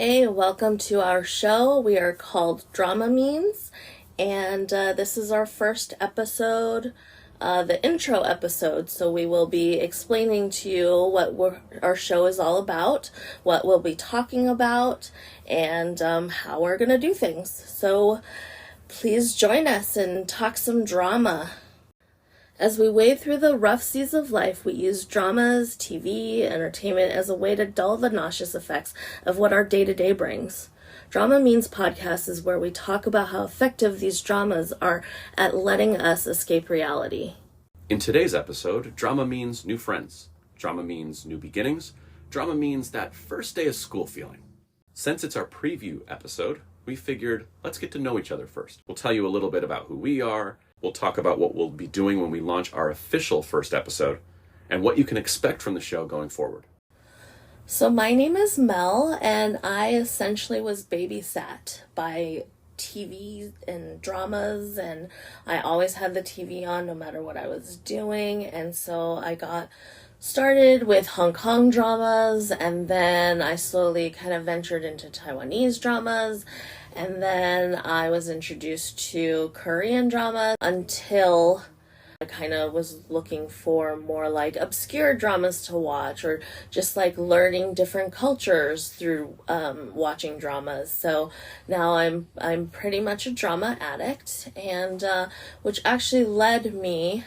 Hey, welcome to our show. We are called DramaMeans, and this is our first episode, the intro episode. So we will be explaining to you what our show is all about, what we'll be talking about, and how we're going to do things. So please join us and talk some drama. As we wade through the rough seas of life, we use dramas, TV, entertainment as a way to dull the nauseous effects of what our day-to-day brings. DramaMeans Podcast is where we talk about how effective these dramas are at letting us escape reality. In today's episode, drama means new friends. Drama means new beginnings. Drama means that first day of school feeling. Since it's our preview episode, we figured let's get to know each other first. We'll tell you a little bit about who we are. We'll talk about what we'll be doing when we launch our official first episode and what you can expect from the show going forward. So my name is Mel, and I essentially was babysat by TV and dramas, and I always had the TV on no matter what I was doing, and so I got started with Hong Kong dramas, and then I slowly kind of ventured into Taiwanese dramas, and then I was introduced to Korean drama until I kind of was looking for more like obscure dramas to watch, or just like learning different cultures through watching dramas. So now I'm pretty much a drama addict, and which actually led me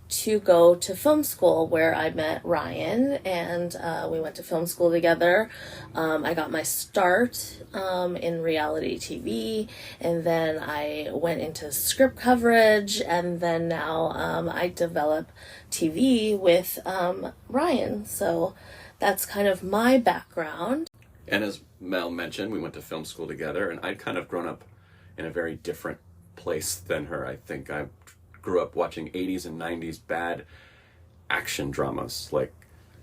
to go to film school, where I met Ryan, and we went to film school together. I got my start in reality TV, and then I went into script coverage, and then now I develop TV with Ryan. So that's kind of my background. And as Mel mentioned, we went to film school together, and I'd kind of grown up in a very different place than her. I think I grew up watching 80s and 90s bad action dramas, like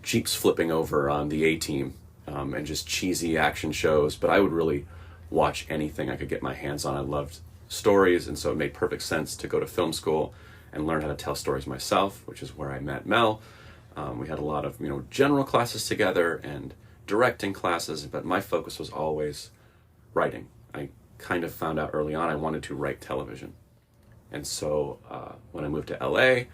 Jeeps flipping over on the A-Team, and just cheesy action shows. But I would really watch anything I could get my hands on. I loved stories, and so it made perfect sense to go to film school and learn how to tell stories myself, which is where I met Mel. We had a lot of general classes together and directing classes, but my focus was always writing. I kind of found out early on I wanted to write television. And so when I moved to LA,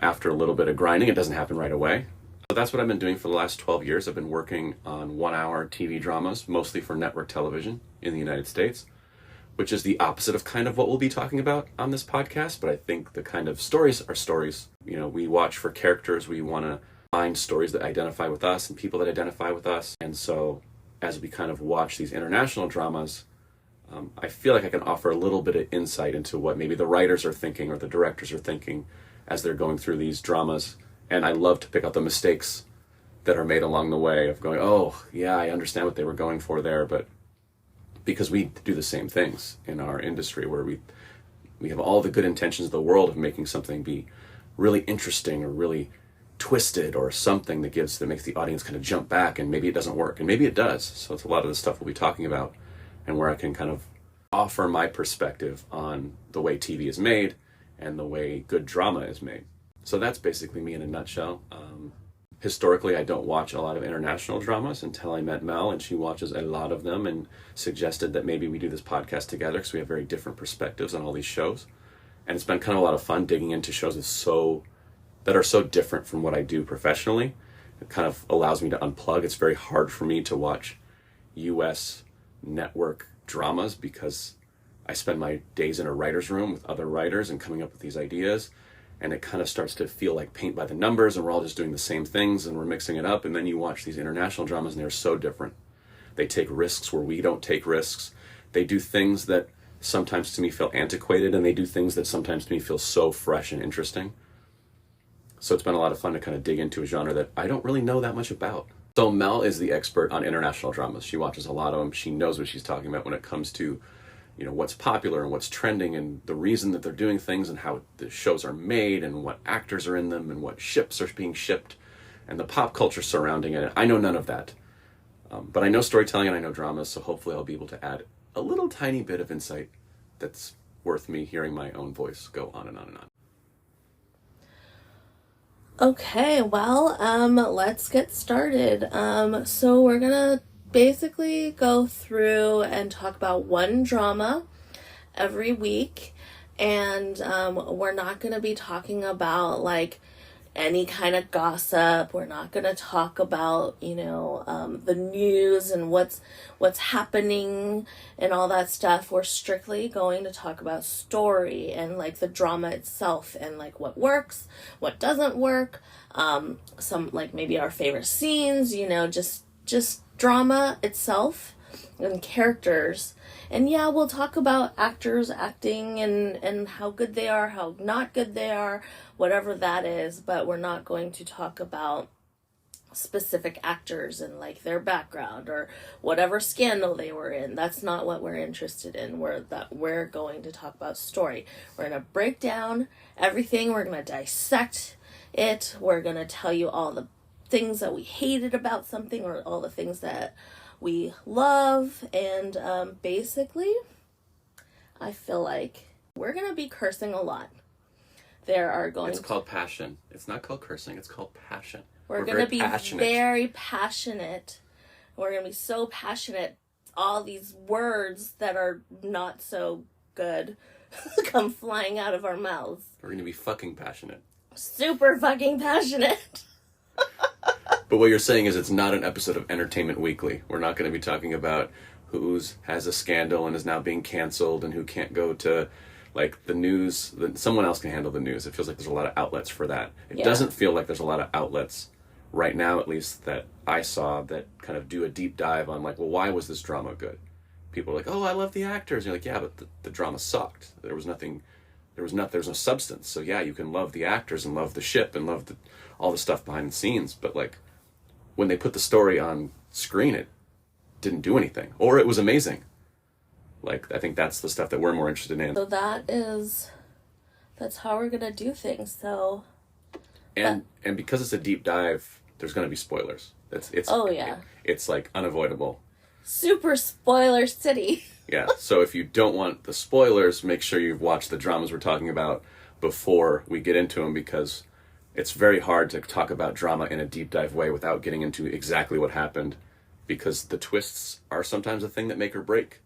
after a little bit of grinding, it doesn't happen right away. So that's what I've been doing for the last 12 years. I've been working on 1-hour TV dramas, mostly for network television in the United States, which is the opposite of kind of what we'll be talking about on this podcast. But I think the kind of stories are stories. We watch for characters. We want to find stories that identify with us and people that identify with us. And so as we kind of watch these international dramas, I feel like I can offer a little bit of insight into what maybe the writers are thinking or the directors are thinking as they're going through these dramas. And I love to pick out the mistakes that are made along the way of going, oh, yeah, I understand what they were going for there. But because we do the same things in our industry, where we have all the good intentions of the world of making something be really interesting or really twisted or something that makes the audience kind of jump back, and maybe it doesn't work, and maybe it does. So it's a lot of the stuff we'll be talking about, and where I can kind of offer my perspective on the way TV is made and the way good drama is made. So that's basically me in a nutshell. Historically, I don't watch a lot of international dramas until I met Mel, and she watches a lot of them and suggested that maybe we do this podcast together because we have very different perspectives on all these shows. And it's been kind of a lot of fun digging into shows that are so different from what I do professionally. It kind of allows me to unplug. It's very hard for me to watch US network dramas because I spend my days in a writer's room with other writers and coming up with these ideas, and it kind of starts to feel like paint by the numbers, and we're all just doing the same things and we're mixing it up. And then you watch these international dramas and they're so different. They take risks where we don't take risks. They do things that sometimes to me feel antiquated, and they do things that sometimes to me feel so fresh and interesting. So it's been a lot of fun to kind of dig into a genre that I don't really know that much about. So Mel is the expert on international dramas. She watches a lot of them. She knows what she's talking about when it comes to, what's popular and what's trending and the reason that they're doing things and how the shows are made and what actors are in them and what ships are being shipped and the pop culture surrounding it. I know none of that. But I know storytelling and I know dramas, so hopefully I'll be able to add a little tiny bit of insight that's worth me hearing my own voice go on and on and on. Okay, well, let's get started. So we're gonna basically go through and talk about one drama every week. And we're not going to be talking about like any kind of gossip. We're not going to talk about, the news and what's happening and all that stuff. We're strictly going to talk about story and like the drama itself and like what works, what doesn't work. Some like maybe our favorite scenes, just drama itself and characters. And yeah, we'll talk about actors acting and how good they are, how not good they are, whatever that is, but we're not going to talk about specific actors and like their background or whatever scandal they were in. That's not what we're interested in. We're going to talk about story. We're going to break down everything. We're going to dissect it. We're going to tell you all the things that we hated about something or all the things that we love. And basically, I feel like we're going to be cursing a lot. It's called passion. It's not called cursing. It's called passion. We're going to be very passionate. We're going to be so passionate. All these words that are not so good come flying out of our mouths. We're going to be fucking passionate. Super fucking passionate. But what you're saying is it's not an episode of Entertainment Weekly. We're not going to be talking about who has a scandal and is now being canceled and who can't go to like the news. Someone else can handle the news. It feels like there's a lot of outlets for that. It doesn't feel like there's a lot of outlets right now, at least that I saw, that kind of do a deep dive on like, well, why was this drama good? People are like, oh, I love the actors. And you're like, yeah, but the drama sucked. There was no substance. So yeah, you can love the actors and love the ship and love all the stuff behind the scenes, but like when they put the story on screen, it didn't do anything, or it was amazing. Like, I think that's the stuff that we're more interested in. So that's how we're gonna do things. So, and because it's a deep dive, there's gonna be spoilers. It's like unavoidable. Super spoiler city. Yeah. So if you don't want the spoilers, make sure you've watched the dramas we're talking about before we get into them, because it's very hard to talk about drama in a deep dive way without getting into exactly what happened, because the twists are sometimes a thing that make or break,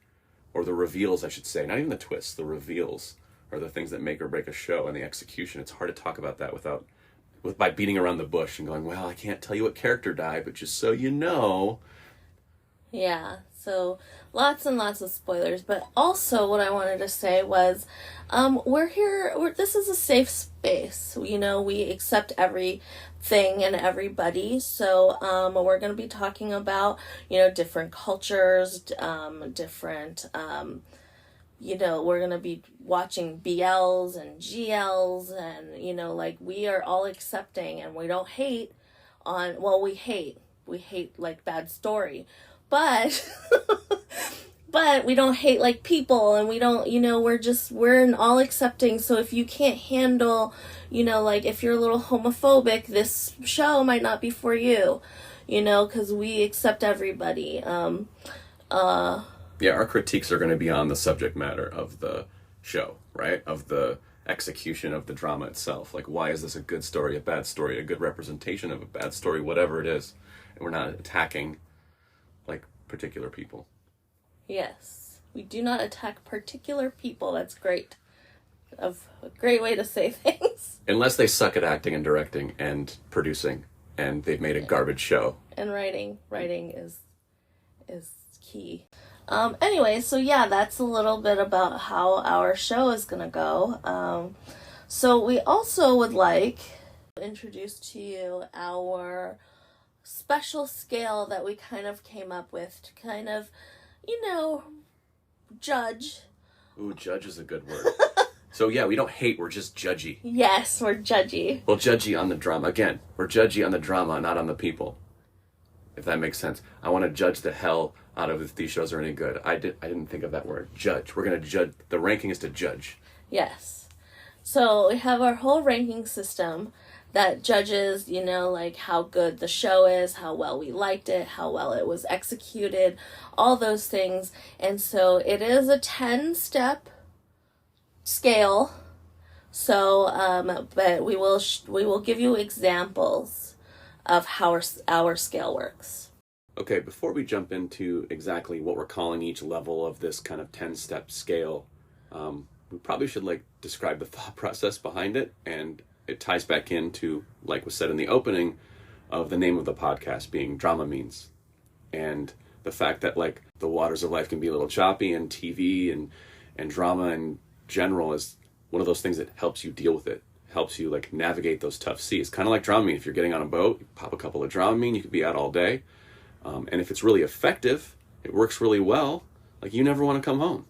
or the reveals, I should say. Not even the twists, the reveals are the things that make or break a show, and the execution. It's hard to talk about that by beating around the bush and going, well, I can't tell you what character died, but just so you know. Yeah, so lots and lots of spoilers. But also what I wanted to say was, this is a safe space. We accept everything and everybody. So we're going to be talking about, different cultures, different, we're going to be watching BLs and GLs and, like we are all accepting, and we don't hate we hate like bad story. But but we don't hate like people, and we don't, we're in all accepting. So if you can't handle, like if you're a little homophobic, this show might not be for you, because we accept everybody. Yeah, our critiques are going to be on the subject matter of the show, right? Of the execution of the drama itself. Like, why is this a good story, a bad story, a good representation of a bad story, whatever it is. And we're not attacking like particular people. Yes, we do not attack particular people. That's great. A great way to say things. Unless they suck at acting and directing and producing, and they've made a garbage show. And writing is key. Anyway, so yeah, that's a little bit about how our show is gonna go. So we also would like to introduce to you our special scale that we kind of came up with to kind of, judge. Ooh, judge is a good word. So yeah, we don't hate, we're just judgy. Yes, we're judgy. Well, judgy on the drama. Again, we're judgy on the drama, not on the people. If that makes sense. I want to judge the hell out of if these shows are any good. I didn't think of that word. Judge. We're going to judge. The ranking is to judge. Yes. So we have our whole ranking system that judges, like how good the show is, how well we liked it, how well it was executed, all those things. And so it is a 10-step scale. So, but we will give you examples of how our scale works. Okay, before we jump into exactly what we're calling each level of this kind of 10-step scale, we probably should like describe the thought process behind it, and it ties back into, like was said in the opening, of the name of the podcast being DramaMeans, and the fact that like the waters of life can be a little choppy, and TV and drama in general is one of those things that helps you deal with it, helps you like navigate those tough seas. Kind of like Dramamine. If you're getting on a boat, you pop a couple of Dramamine, you could be out all day. And if it's really effective, it works really well, like you never want to come home.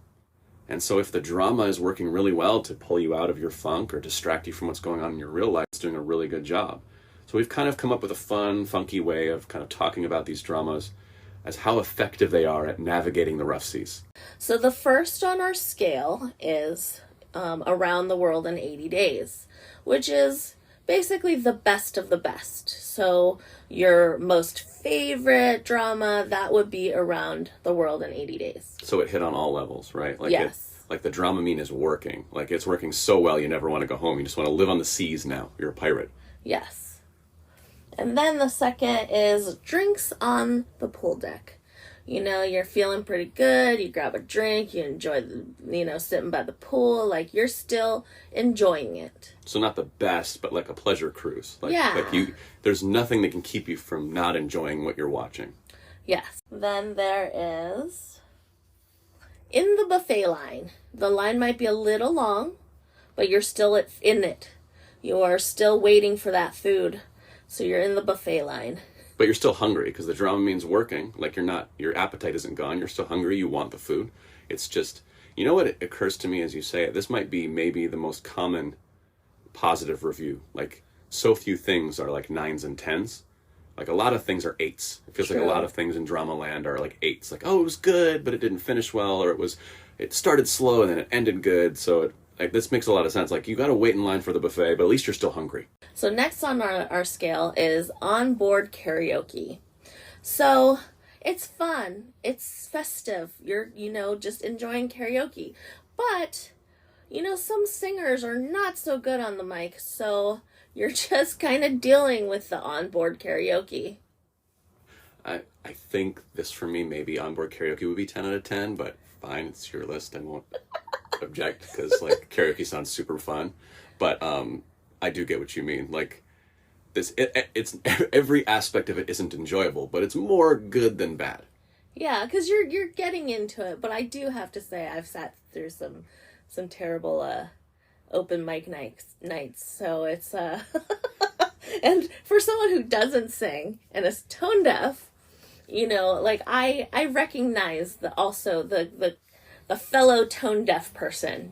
And so if the drama is working really well to pull you out of your funk or distract you from what's going on in your real life, it's doing a really good job. So we've kind of come up with a fun, funky way of kind of talking about these dramas as how effective they are at navigating the rough seas. So the first on our scale is Around the World in 80 Days, which is basically the best of the best. So your most favorite drama, that would be Around the World in 80 Days. So it hit on all levels, right? Like yes. Like the Dramamine is working. Like it's working so well you never want to go home. You just want to live on the seas now. You're a pirate. Yes. And then the second is Drinks on the Pool Deck. You know, you're feeling pretty good, you grab a drink, you enjoy sitting by the pool, like you're still enjoying it. So not the best, but like a pleasure cruise. Yeah. There's nothing that can keep you from not enjoying what you're watching. Yes. Then there is In the Buffet Line. The line might be a little long, but you're still in it. You are still waiting for that food. So you're in the buffet line. But you're still hungry because the Dramamine's working. Like your appetite isn't gone. You're still hungry. You want the food. It's just, you know what it occurs to me as you say it? This might be maybe the most common positive review. Like so few things are like 9s and 10s. Like a lot of things are 8s. It feels True. like a lot of things in drama land are like 8s. Like, oh, it was good, but it didn't finish well, or it started slow and then it ended good. So this makes a lot of sense. Like you got to wait in line for the buffet, but at least you're still hungry. So next on our scale is On Board Karaoke. So it's fun. It's festive. You're, just enjoying karaoke. But, some singers are not so good on the mic. So you're just kind of dealing with the onboard karaoke. I think this for me, maybe onboard karaoke would be 10 out of 10, but fine, it's your list. I won't object because like karaoke sounds super fun. But I do get what you mean. Like it's every aspect of it isn't enjoyable, but it's more good than bad. Yeah, because you're getting into it. But I do have to say I've sat through some terrible open mic nights. So it's and for someone who doesn't sing and is tone deaf, like I recognize the fellow tone deaf person,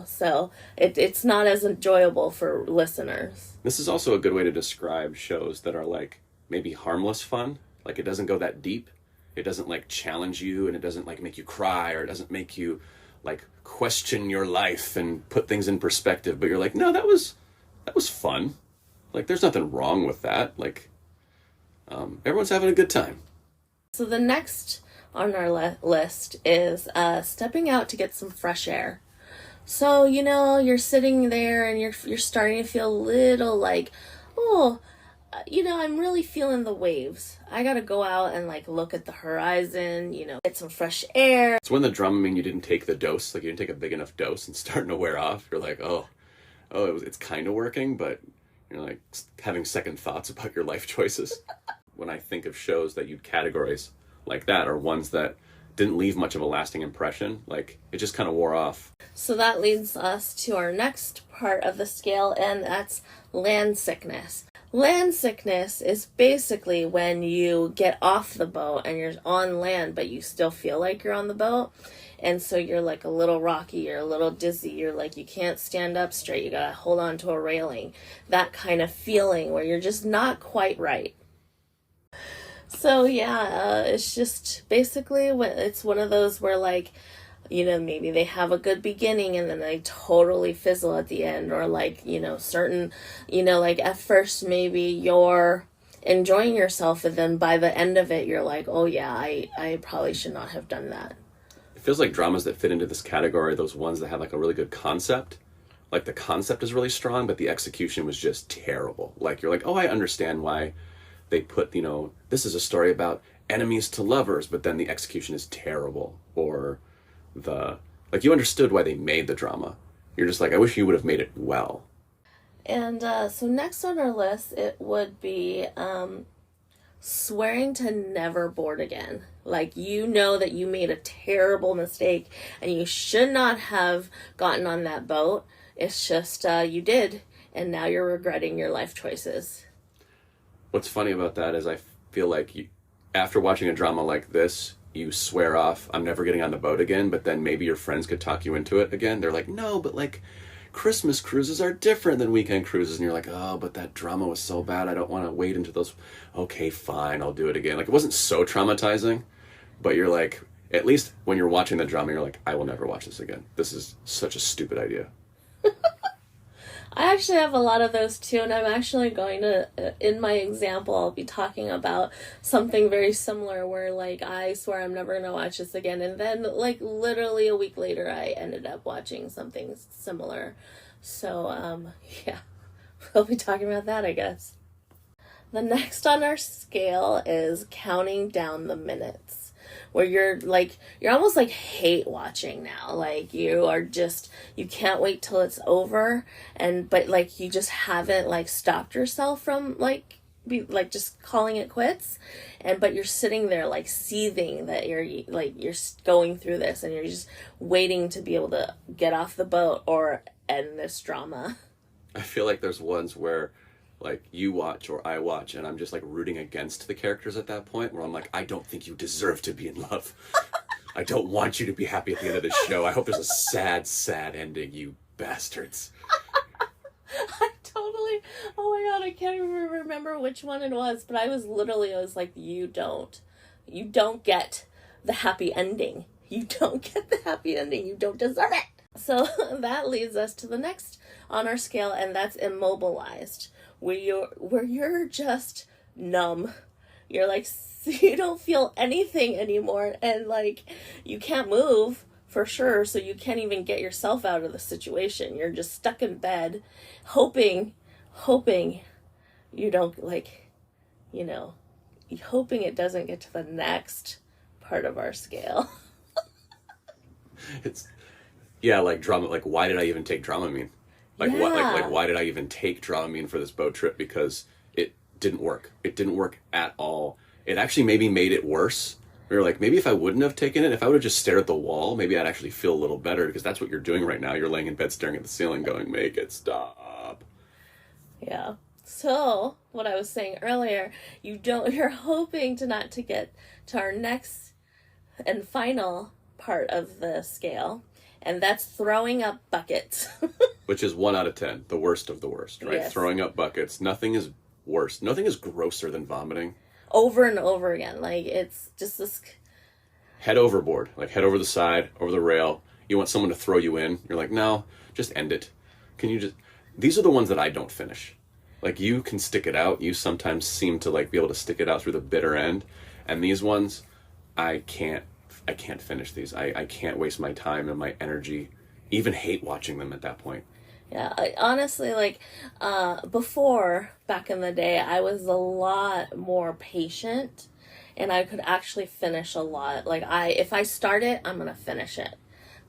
so it's not as enjoyable for listeners. This is also a good way to describe shows that are like maybe harmless fun. Like it doesn't go that deep. It doesn't like challenge you, and it doesn't like make you cry, or it doesn't make you like question your life and put things in perspective. But you're like, no, that was fun. Like there's nothing wrong with that. Like everyone's having a good time. So the next on our list is stepping out to get some fresh air. So, you're sitting there and you're starting to feel a little like, I'm really feeling the waves. I gotta go out and like look at the horizon, get some fresh air. It's when the Dramamine you didn't take the dose, like you didn't take a big enough dose and starting to wear off. You're like, it's kind of working, but you're like having second thoughts about your life choices. When I think of shows that you'd categorize like that, are ones that didn't leave much of a lasting impression, like it just kind of wore off. So that leads us to our next part of the scale, and that's land sickness. Land sickness is basically when you get off the boat and you're on land, but you still feel like you're on the boat. And so you're like a little rocky, you're a little dizzy, you're like you can't stand up straight, you gotta hold on to a railing. That kind of feeling where you're just not quite right. So yeah, it's just basically it's one of those where like, maybe they have a good beginning and then they totally fizzle at the end, or like, certain, like at first maybe you're enjoying yourself and then by the end of it you're like, oh yeah, I probably should not have done that. It feels like dramas that fit into this category are those ones that have like a really good concept. Like the concept is really strong, but the execution was just terrible. Like you're like, oh, I understand why they put, this is a story about enemies to lovers, but then the execution is terrible, or like you understood why they made the drama. You're just like, I wish you would have made it well. And so next on our list, it would be swearing to never board again. Like, you know that you made a terrible mistake and you should not have gotten on that boat. It's just you did, and now you're regretting your life choices. What's funny about that is I feel like after watching a drama like this, you swear off, I'm never getting on the boat again, but then maybe your friends could talk you into it again. They're like, no, but like Christmas cruises are different than weekend cruises. And you're like, oh, but that drama was so bad. I don't want to wade into those. Okay, fine, I'll do it again. Like, it wasn't so traumatizing, but you're like, at least when you're watching the drama, you're like, I will never watch this again. This is such a stupid idea. I actually have a lot of those too, and I'm actually going to, in my example, I'll be talking about something very similar where, like, I swear I'm never going to watch this again, and then, like, literally a week later, I ended up watching something similar. So, yeah, we'll be talking about that, I guess. The next on our scale is counting down the minutes. Where you're almost like hate watching now. Like, you can't wait till it's over, but like you just haven't like stopped yourself from just calling it quits, but you're sitting there like seething that you're going through this, and you're just waiting to be able to get off the boat or end this drama. I feel like there's ones where like you watch or I watch and I'm just like rooting against the characters at that point, where I'm like, I don't think you deserve to be in love. I don't want you to be happy at the end of this show. I hope there's a sad, sad ending, you bastards. Oh my god, I can't even remember which one it was, but I was like, you don't get the happy ending. You don't get the happy ending. You don't deserve it. So that leads us to the next on our scale, and that's immobilized. Where you're just numb. You're like, you don't feel anything anymore, and like you can't move for sure, so you can't even get yourself out of the situation. You're just stuck in bed, hoping you don't hoping it doesn't get to the next part of our scale. Like drama. Like, why did I even take DramaMean? Like, yeah. What? Why did I even take DramaMean for this boat trip? Because it didn't work. It didn't work at all. It actually maybe made it worse. We were like, maybe if I wouldn't have taken it, if I would have just stared at the wall, maybe I'd actually feel a little better, because that's what you're doing right now. You're laying in bed staring at the ceiling going, make it stop. Yeah. So, what I was saying earlier, you're hoping to get to our next and final part of the scale, and that's throwing up buckets. Which is 1 out of 10, the worst of the worst, right? Yes. Throwing up buckets. Nothing is worse. Nothing is grosser than vomiting. Over and over again. Like, it's just this... Head overboard. Like, head over the side, over the rail. You want someone to throw you in. You're like, no, just end it. Can you just... These are the ones that I don't finish. Like, you can stick it out. You sometimes seem to, like, be able to stick it out through the bitter end. And these ones, I can't finish these. I can't waste my time and my energy. Even hate watching them at that point. Yeah, honestly, like, before, back in the day, I was a lot more patient, and I could actually finish a lot. Like, if I start it, I'm gonna finish it.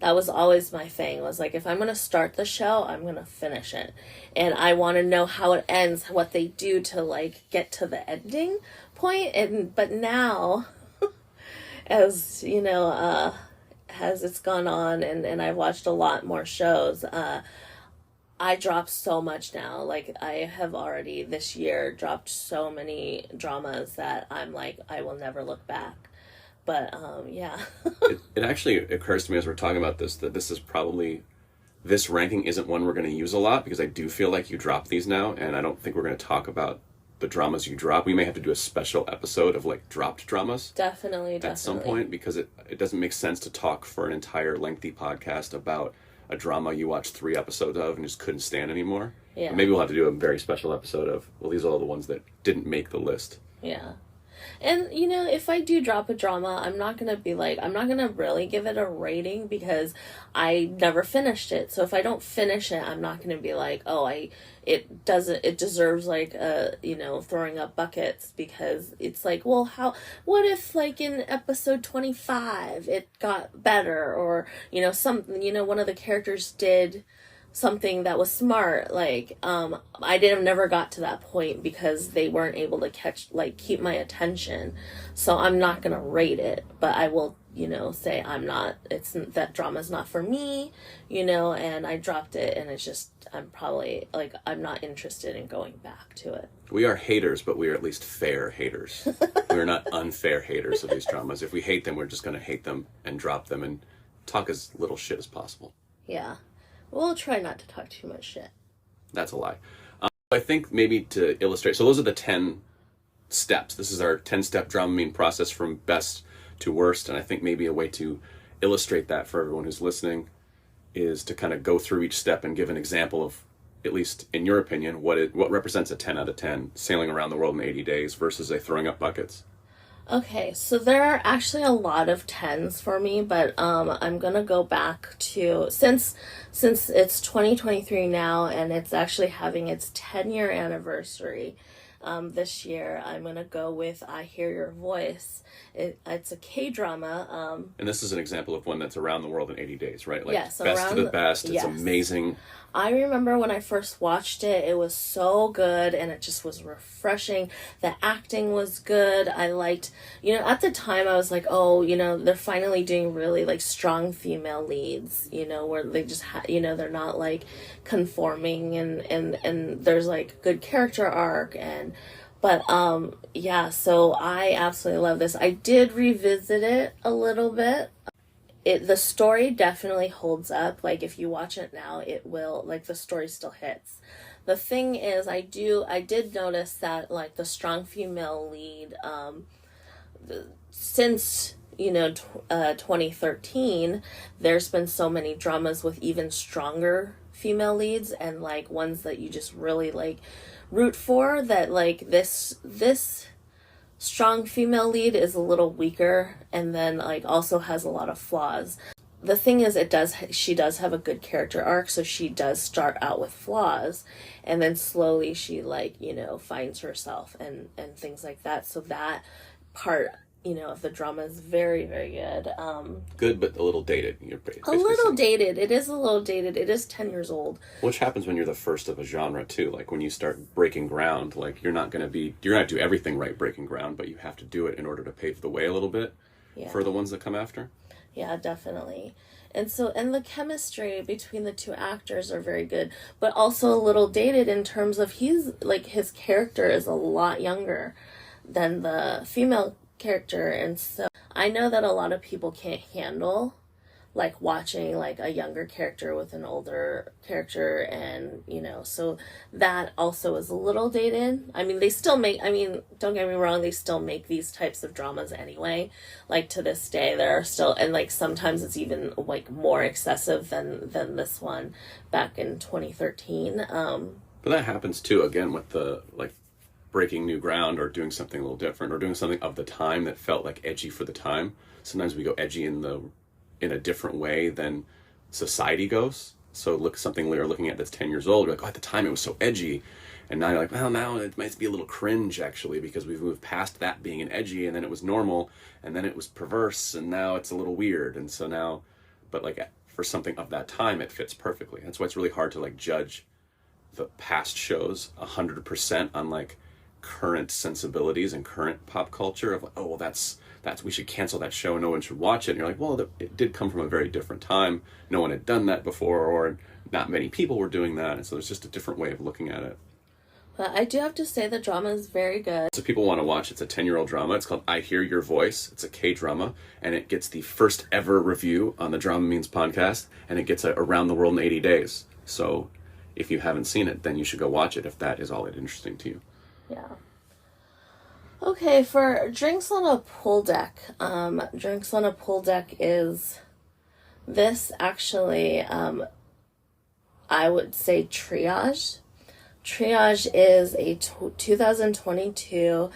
That was always my thing, was like, if I'm gonna start the show, I'm gonna finish it. And I want to know how it ends, what they do to, like, get to the ending point. But now, as, as it's gone on, and I've watched a lot more shows, I dropped so much now. Like, I have already this year dropped so many dramas that I'm like, I will never look back. But, yeah. it actually occurs to me as we're talking about this, that this ranking isn't one we're going to use a lot, because I do feel like you drop these now, and I don't think we're going to talk about the dramas you drop. We may have to do a special episode of, like, dropped dramas. Definitely. At some point, because it doesn't make sense to talk for an entire lengthy podcast about a drama you watched 3 episodes of and just couldn't stand anymore. Yeah. But maybe we'll have to do a very special episode of, well, these are all the ones that didn't make the list. Yeah. And, you know, if I do drop a drama, I'm not going to be like, I'm not going to really give it a rating because I never finished it. So if I don't finish it, I'm not going to be like, oh, it deserves like, you know, throwing up buckets, because it's like, well, what if like in episode 25 it got better, or, you know, one of the characters did something that was smart, like never got to that point because they weren't able to keep my attention. So I'm not gonna rate it, but I will, you know, say that drama's not for me, you know, and I dropped it, and it's just, I'm not interested in going back to it. We are haters, but we are at least fair haters. We're not unfair haters of these dramas. If we hate them, we're just gonna hate them and drop them and talk as little shit as possible. Yeah. We'll try not to talk too much shit. That's a lie. I think maybe to illustrate, so those are the 10 steps. This is our 10-step Dramamine process from best to worst, and I think maybe a way to illustrate that for everyone who's listening is to kind of go through each step and give an example of, at least in your opinion, what represents a 10 out of 10 sailing around the world in 80 days versus a throwing up buckets. Okay, so there are actually a lot of 10s for me, but I'm gonna go back to, since it's 2023 now, and it's actually having its 10-year anniversary this year, I'm gonna go with I Hear Your Voice. It's a K-drama. And this is an example of one that's around the world in 80 days, right? Like, yes, best of the best. It's yes. Amazing. I remember when I first watched it, it was so good, and it just was refreshing. The acting was good. I liked, you know, at the time I was like, oh, you know, they're finally doing really like strong female leads, you know, where they just, you know, they're not like conforming, and there's like good character arc, but yeah, so I absolutely love this. I did revisit it a little bit. The story definitely holds up. Like, if you watch it now, it will, like, the story still hits. The thing is, I did notice that, like, the strong female lead, since, you know, 2013, there's been so many dramas with even stronger female leads, and, like, ones that you just really, like, root for, that, like, this strong female lead is a little weaker, and then like also has a lot of flaws. The thing is, she does have a good character arc, so she does start out with flaws, and then slowly she, like, you know, finds herself and things like that. So that part, you know, of the drama is very, very good. Good, but a little dated. A little dated. It is a little dated. It is 10 years old. Which happens when you're the first of a genre too. Like, when you start breaking ground, like, you're not going to do everything right breaking ground, but you have to do it in order to pave the way a little bit for the ones that come after. Yeah, definitely. And the chemistry between the two actors are very good, but also a little dated in terms of his character is a lot younger than the female character, and so I know that a lot of people can't handle like watching like a younger character with an older character, and you know, so that also is a little dated. I mean, don't get me wrong, they still make these types of dramas anyway. Like, to this day there are still, and like sometimes it's even like more excessive than this one back in 2013. But that happens too, again, with the like breaking new ground or doing something a little different or doing something of the time that felt like edgy for the time. Sometimes we go edgy in a different way than society goes. So something we're looking at that's 10 years old, you're like, oh, at the time it was so edgy, and now you're like, well, now it might be a little cringe actually, because we've moved past that being an edgy, and then it was normal, and then it was perverse, and now it's a little weird. And so now, but like for something of that time, it fits perfectly. That's why it's really hard to like judge the past shows 100% on like current sensibilities and current pop culture of like, oh, well, that's we should cancel that show, no one should watch it. And you're like, well, it did come from a very different time, no one had done that before, or not many people were doing that, and so there's just a different way of looking at it. But I do have to say the drama is very good. So people want to watch, it's a 10-year-old drama. It's called I Hear Your Voice. It's a K-drama, and it gets the first ever review on the DramaMeans podcast, and it gets around the world in 80 days. So if you haven't seen it, then you should go watch it if that is all interesting to you. Yeah. Okay, for Drinks on a Pool Deck. Drinks on a Pool Deck is this actually, I would say Triage. Triage is a 2022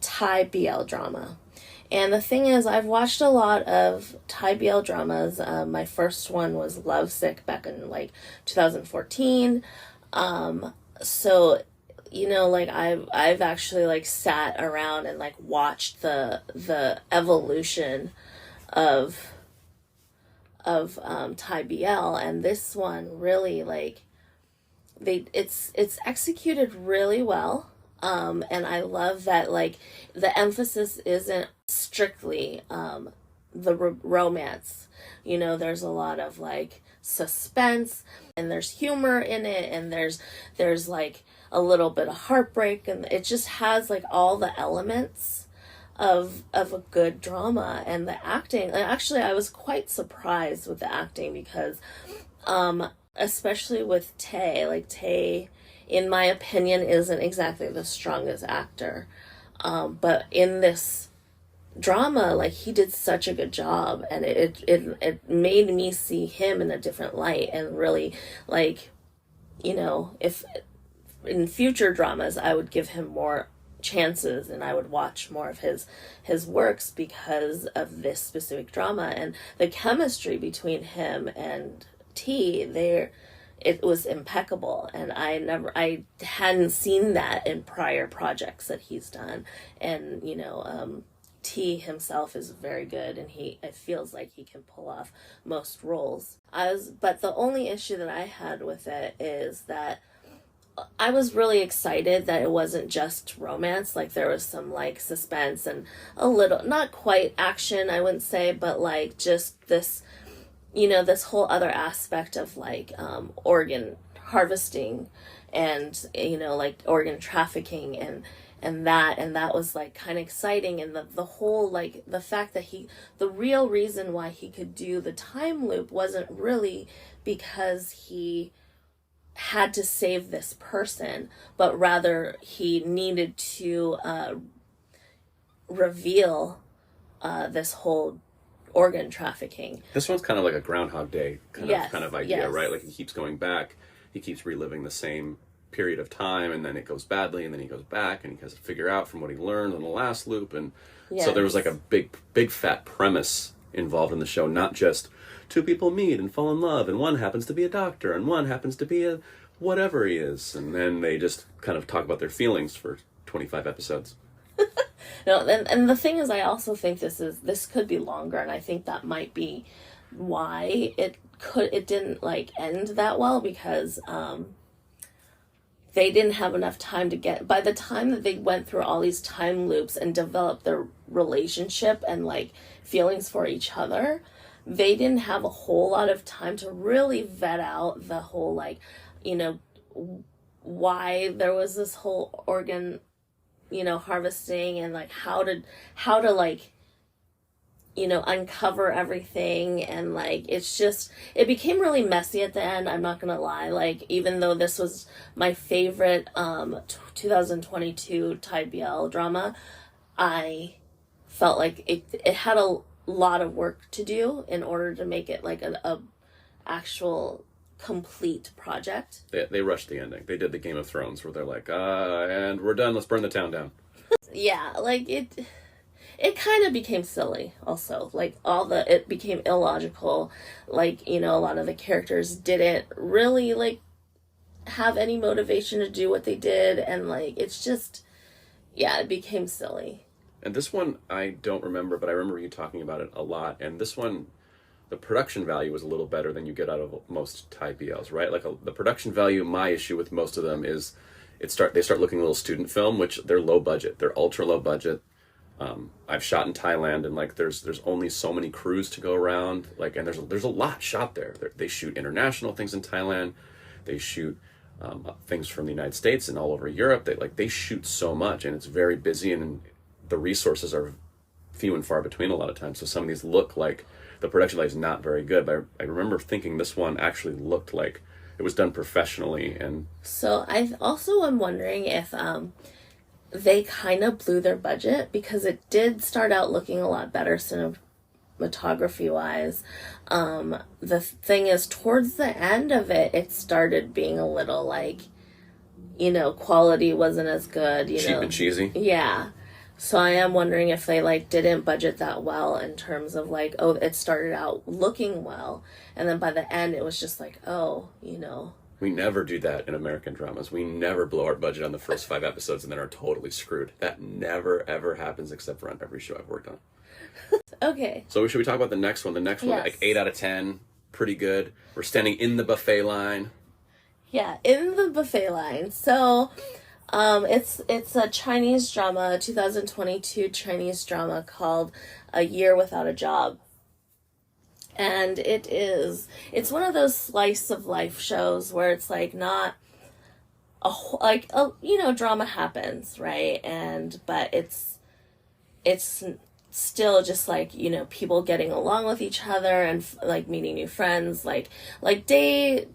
Thai BL drama. And the thing is, I've watched a lot of Thai BL dramas. My first one was Lovesick back in like 2014. So, you know, like I've actually like sat around and like watched the evolution of Thai BL, and this one really like it's executed really well. And I love that like the emphasis isn't strictly the romance. You know, there's a lot of like suspense, and there's humor in it, and there's like a little bit of heartbreak, and it just has like all the elements of a good drama. And the acting, and actually I was quite surprised with the acting, because especially with Tay, like Tay, in my opinion, isn't exactly the strongest actor. But in this drama, like, he did such a good job, and it made me see him in a different light, and really, like, you know, if in future dramas I would give him more chances, and I would watch more of his works because of this specific drama. And the chemistry between him and T, it was impeccable, and I hadn't seen that in prior projects that he's done. And you know, T himself is very good, and it feels like he can pull off most roles. But the only issue that I had with it is that I was really excited that it wasn't just romance. Like, there was some like suspense and a little, not quite action, I wouldn't say, but like just this, you know, this whole other aspect of like organ harvesting, and you know, like organ trafficking, and that was like kind of exciting. And the whole, like, the fact that the real reason why he could do the time loop wasn't really because he had to save this person, but rather he needed to reveal this whole organ trafficking. This one's kind of like a Groundhog Day kind of idea, yes. right? Like, he keeps going back, he keeps reliving the same period of time, and then it goes badly, and then he goes back, and he has to figure out from what he learned in the last loop. And yes. So there was like a big fat premise involved in the show, not just two people meet and fall in love, and one happens to be a doctor, and one happens to be a whatever he is, and then they just kind of talk about their feelings for 25 episodes. No, and the thing is, I also think this could be longer, and I think that might be why it didn't like end that well, because they didn't have enough time to get, by the time that they went through all these time loops and developed their relationship and like feelings for each other, they didn't have a whole lot of time to really vet out the whole, like, you know, why there was this whole organ, you know, harvesting, and like how to like, you know, uncover everything. And like, it became really messy at the end, I'm not gonna lie. Like, even though this was my favorite 2022 Thai BL drama, I felt like it had a lot of work to do in order to make it like a actual complete project. They rushed the ending. They did the Game of Thrones where they're like, and we're done, let's burn the town down. Yeah, like it kind of became silly also. Like, it became illogical. Like, you know, a lot of the characters didn't really like have any motivation to do what they did, and like, it's just, yeah, it became silly. And this one, I don't remember, but I remember you talking about it a lot. And this one, the production value was a little better than you get out of most Thai BLs, right? Like, the production value, my issue with most of them is they start looking a little student film, which they're low budget. They're ultra low budget. I've shot in Thailand, and like there's only so many crews to go around. Like, and there's a lot shot there. They shoot international things in Thailand. They shoot things from the United States and all over Europe. They shoot so much, and it's very busy, and the resources are few and far between a lot of times. So some of these look like the production value is not very good, but I remember thinking this one actually looked like it was done professionally. And so I also am wondering if they kind of blew their budget, because it did start out looking a lot better cinematography wise. The thing is, towards the end of it started being a little like, you know, quality wasn't as good, you know. Cheap and cheesy. Yeah. So I am wondering if they like didn't budget that well in terms of like, oh, it started out looking well, and then by the end it was just like, oh, you know. We never do that in American dramas. We never blow our budget on the first 5 episodes and then are totally screwed. That never, ever happens except for on every show I've worked on. Okay. So should we talk about the next one? The next one, like 8 out of 10, pretty good. We're standing in the buffet line. Yeah, in the buffet line. So, it's a Chinese drama, 2022 Chinese drama called A Year Without a Job. And it's one of those slice of life shows where it's like not you know, drama happens, right? But it's still just like, you know, people getting along with each other and like meeting new friends, like day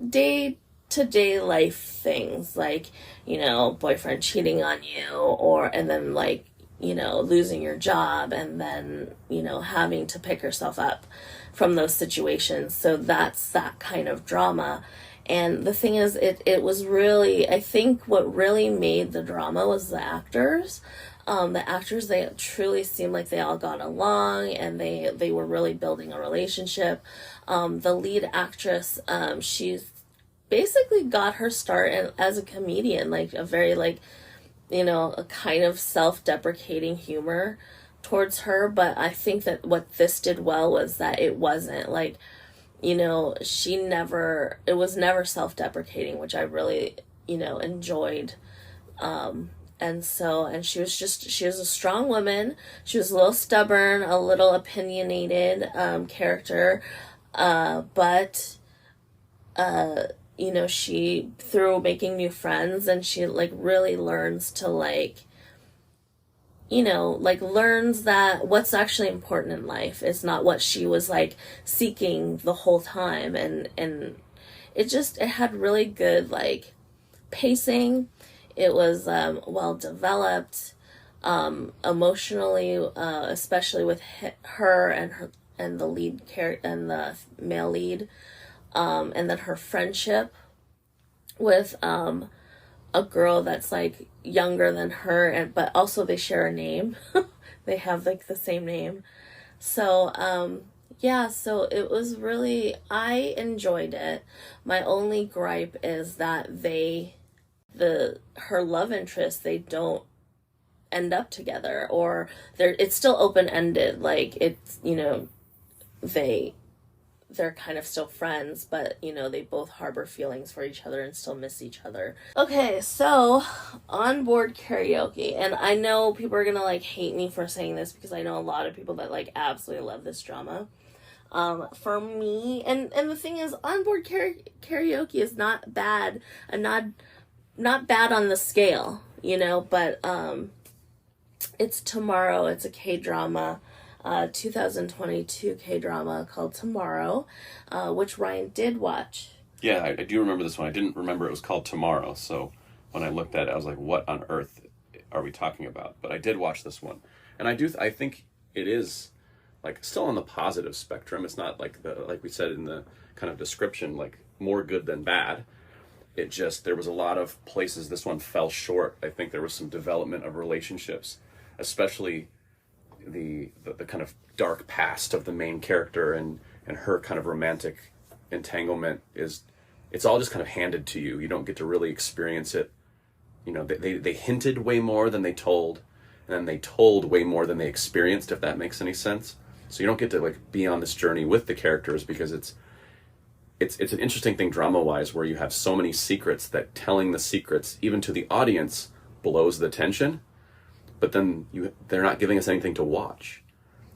to day life things, like, you know, boyfriend cheating on you, and then like, you know, losing your job and then, you know, having to pick yourself up from those situations. So that's that kind of drama. And the thing is, it was really, I think what really made the drama was the actors. The actors, they truly seemed like they all got along and they were really building a relationship. The lead actress, she's basically got her start as a comedian, like a very like, you know, a kind of self-deprecating humor towards her. But I think that what this did well was that it wasn't like, you know, it was never self-deprecating, which I really, you know, enjoyed. And she was a strong woman. She was a little stubborn, a little opinionated, character. But you know, she, through making new friends, and she like really learns to like, you know, like learns that what's actually important in life is not what she was like seeking the whole time. And it had really good like pacing. It was well developed, emotionally, especially with her and the lead character and the male lead, and then her friendship with a girl that's like younger than her, but also they share a name. They have like the same name. So so it was really, I enjoyed it. My only gripe is that her love interest, they don't end up together, or it's still open-ended, like it's, you know, they're kind of still friends, but you know, they both harbor feelings for each other and still miss each other. Okay, so onboard karaoke, and I know people are gonna like hate me for saying this because I know a lot of people that like absolutely love this drama. For me, and the thing is, onboard karaoke is not bad, and not bad on the scale, you know, but it's Tomorrow. It's a K-drama, 2022 K-drama called Tomorrow, which Ryan did watch. Yeah, I do remember this one. I didn't remember it was called Tomorrow, so when I looked at it, I was like, what on earth are we talking about? But I did watch this one. And I think it is like still on the positive spectrum. It's not like like we said in the kind of description, like more good than bad. It just, there was a lot of places this one fell short. I think there was some development of relationships, especially the kind of dark past of the main character and her kind of romantic entanglement it's all just kind of handed to you. You don't get to really experience it. You know, they hinted way more than they told, and then they told way more than they experienced, if that makes any sense. So you don't get to like be on this journey with the characters, because it's an interesting thing drama-wise, where you have so many secrets that telling the secrets, even to the audience, blows the tension, but then they're not giving us anything to watch.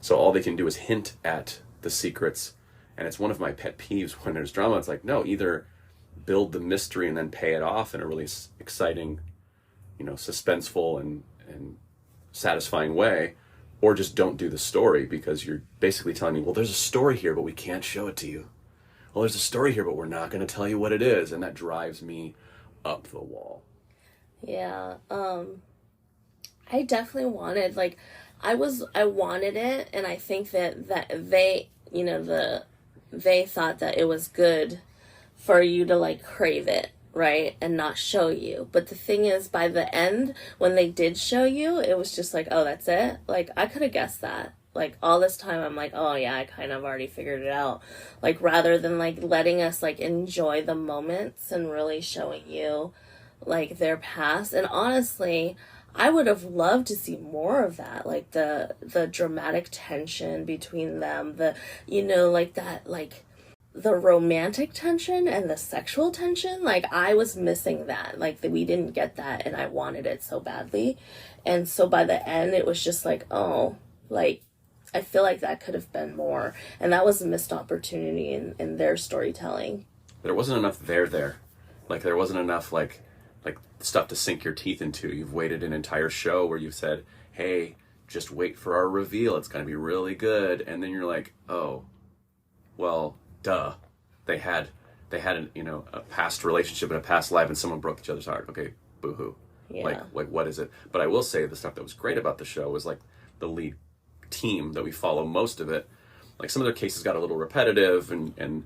So all they can do is hint at the secrets, and it's one of my pet peeves when there's drama. It's like, no, either build the mystery and then pay it off in a really exciting, you know, suspenseful and satisfying way, or just don't do the story, because you're basically telling me, well, there's a story here, but we can't show it to you. Well, there's a story here, but we're not going to tell you what it is. And that drives me up the wall. Yeah. I definitely wanted, like, I wanted it, and I think that they, you know, they thought that it was good for you to, like, crave it, right, and not show you. But the thing is, by the end, when they did show you, it was just like, oh, that's it? Like, I could have guessed that. Like, all this time, I'm like, oh, yeah, I kind of already figured it out. Like, rather than, like, letting us, like, enjoy the moments and really showing you, like, their past. And honestly, I would have loved to see more of that. Like, the dramatic tension between them. The, you know, like, that, like, the romantic tension and the sexual tension. Like, I was missing that. Like, we didn't get that, and I wanted it so badly. And so by the end, it was just like, oh, like, I feel like that could have been more. And that was a missed opportunity in their storytelling. There wasn't enough there. Like, there wasn't enough, like stuff to sink your teeth into. You've waited an entire show where you've said, hey, just wait for our reveal. It's going to be really good. And then you're like, oh, well, duh. They had an, you know, a past relationship and a past life, and someone broke each other's heart. Okay, boo-hoo. Yeah. Like, what is it? But I will say the stuff that was great about the show was, like, the lead team that we follow most of it. Like, some of their cases got a little repetitive and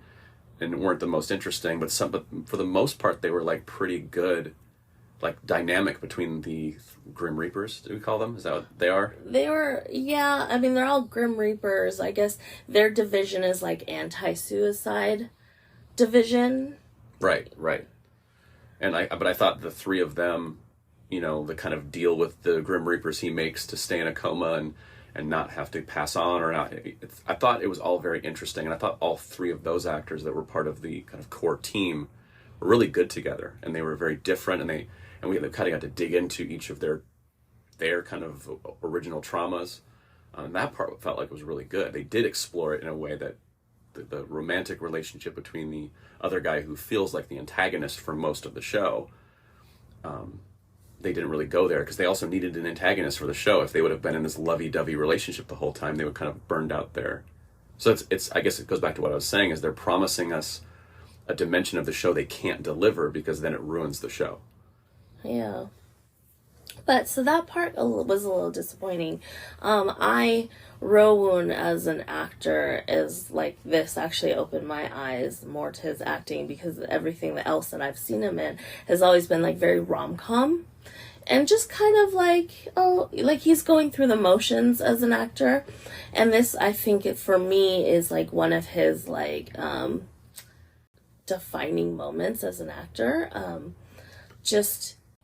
weren't the most interesting, but for the most part they were, like, pretty good, like, dynamic between the Grim Reapers. Do we call them? Is that what they are? They were, yeah, I mean, they're all Grim Reapers. I guess their division is like anti-suicide division. Right. But I thought the three of them, you know, the kind of deal with the Grim Reapers he makes to stay in a coma and not have to pass on or not. I thought it was all very interesting, and I thought all three of those actors that were part of the kind of core team were really good together, and they were very different, and we kind of got to dig into each of their kind of original traumas. That part felt like it was really good. They did explore it in a way that the romantic relationship between the other guy who feels like the antagonist for most of the show, they didn't really go there because they also needed an antagonist for the show. If they would have been in this lovey-dovey relationship the whole time, they would kind of burned out there. So it's I guess it goes back to what I was saying, is they're promising us a dimension of the show they can't deliver because then it ruins the show. Yeah. But so that part was a little disappointing. Rowoon as an actor is like, this actually opened my eyes more to his acting, because everything else that I've seen him in has always been like very rom-com. And just kind of like, oh, like he's going through the motions as an actor. And this, I think, for me, is like one of his like defining moments as an actor.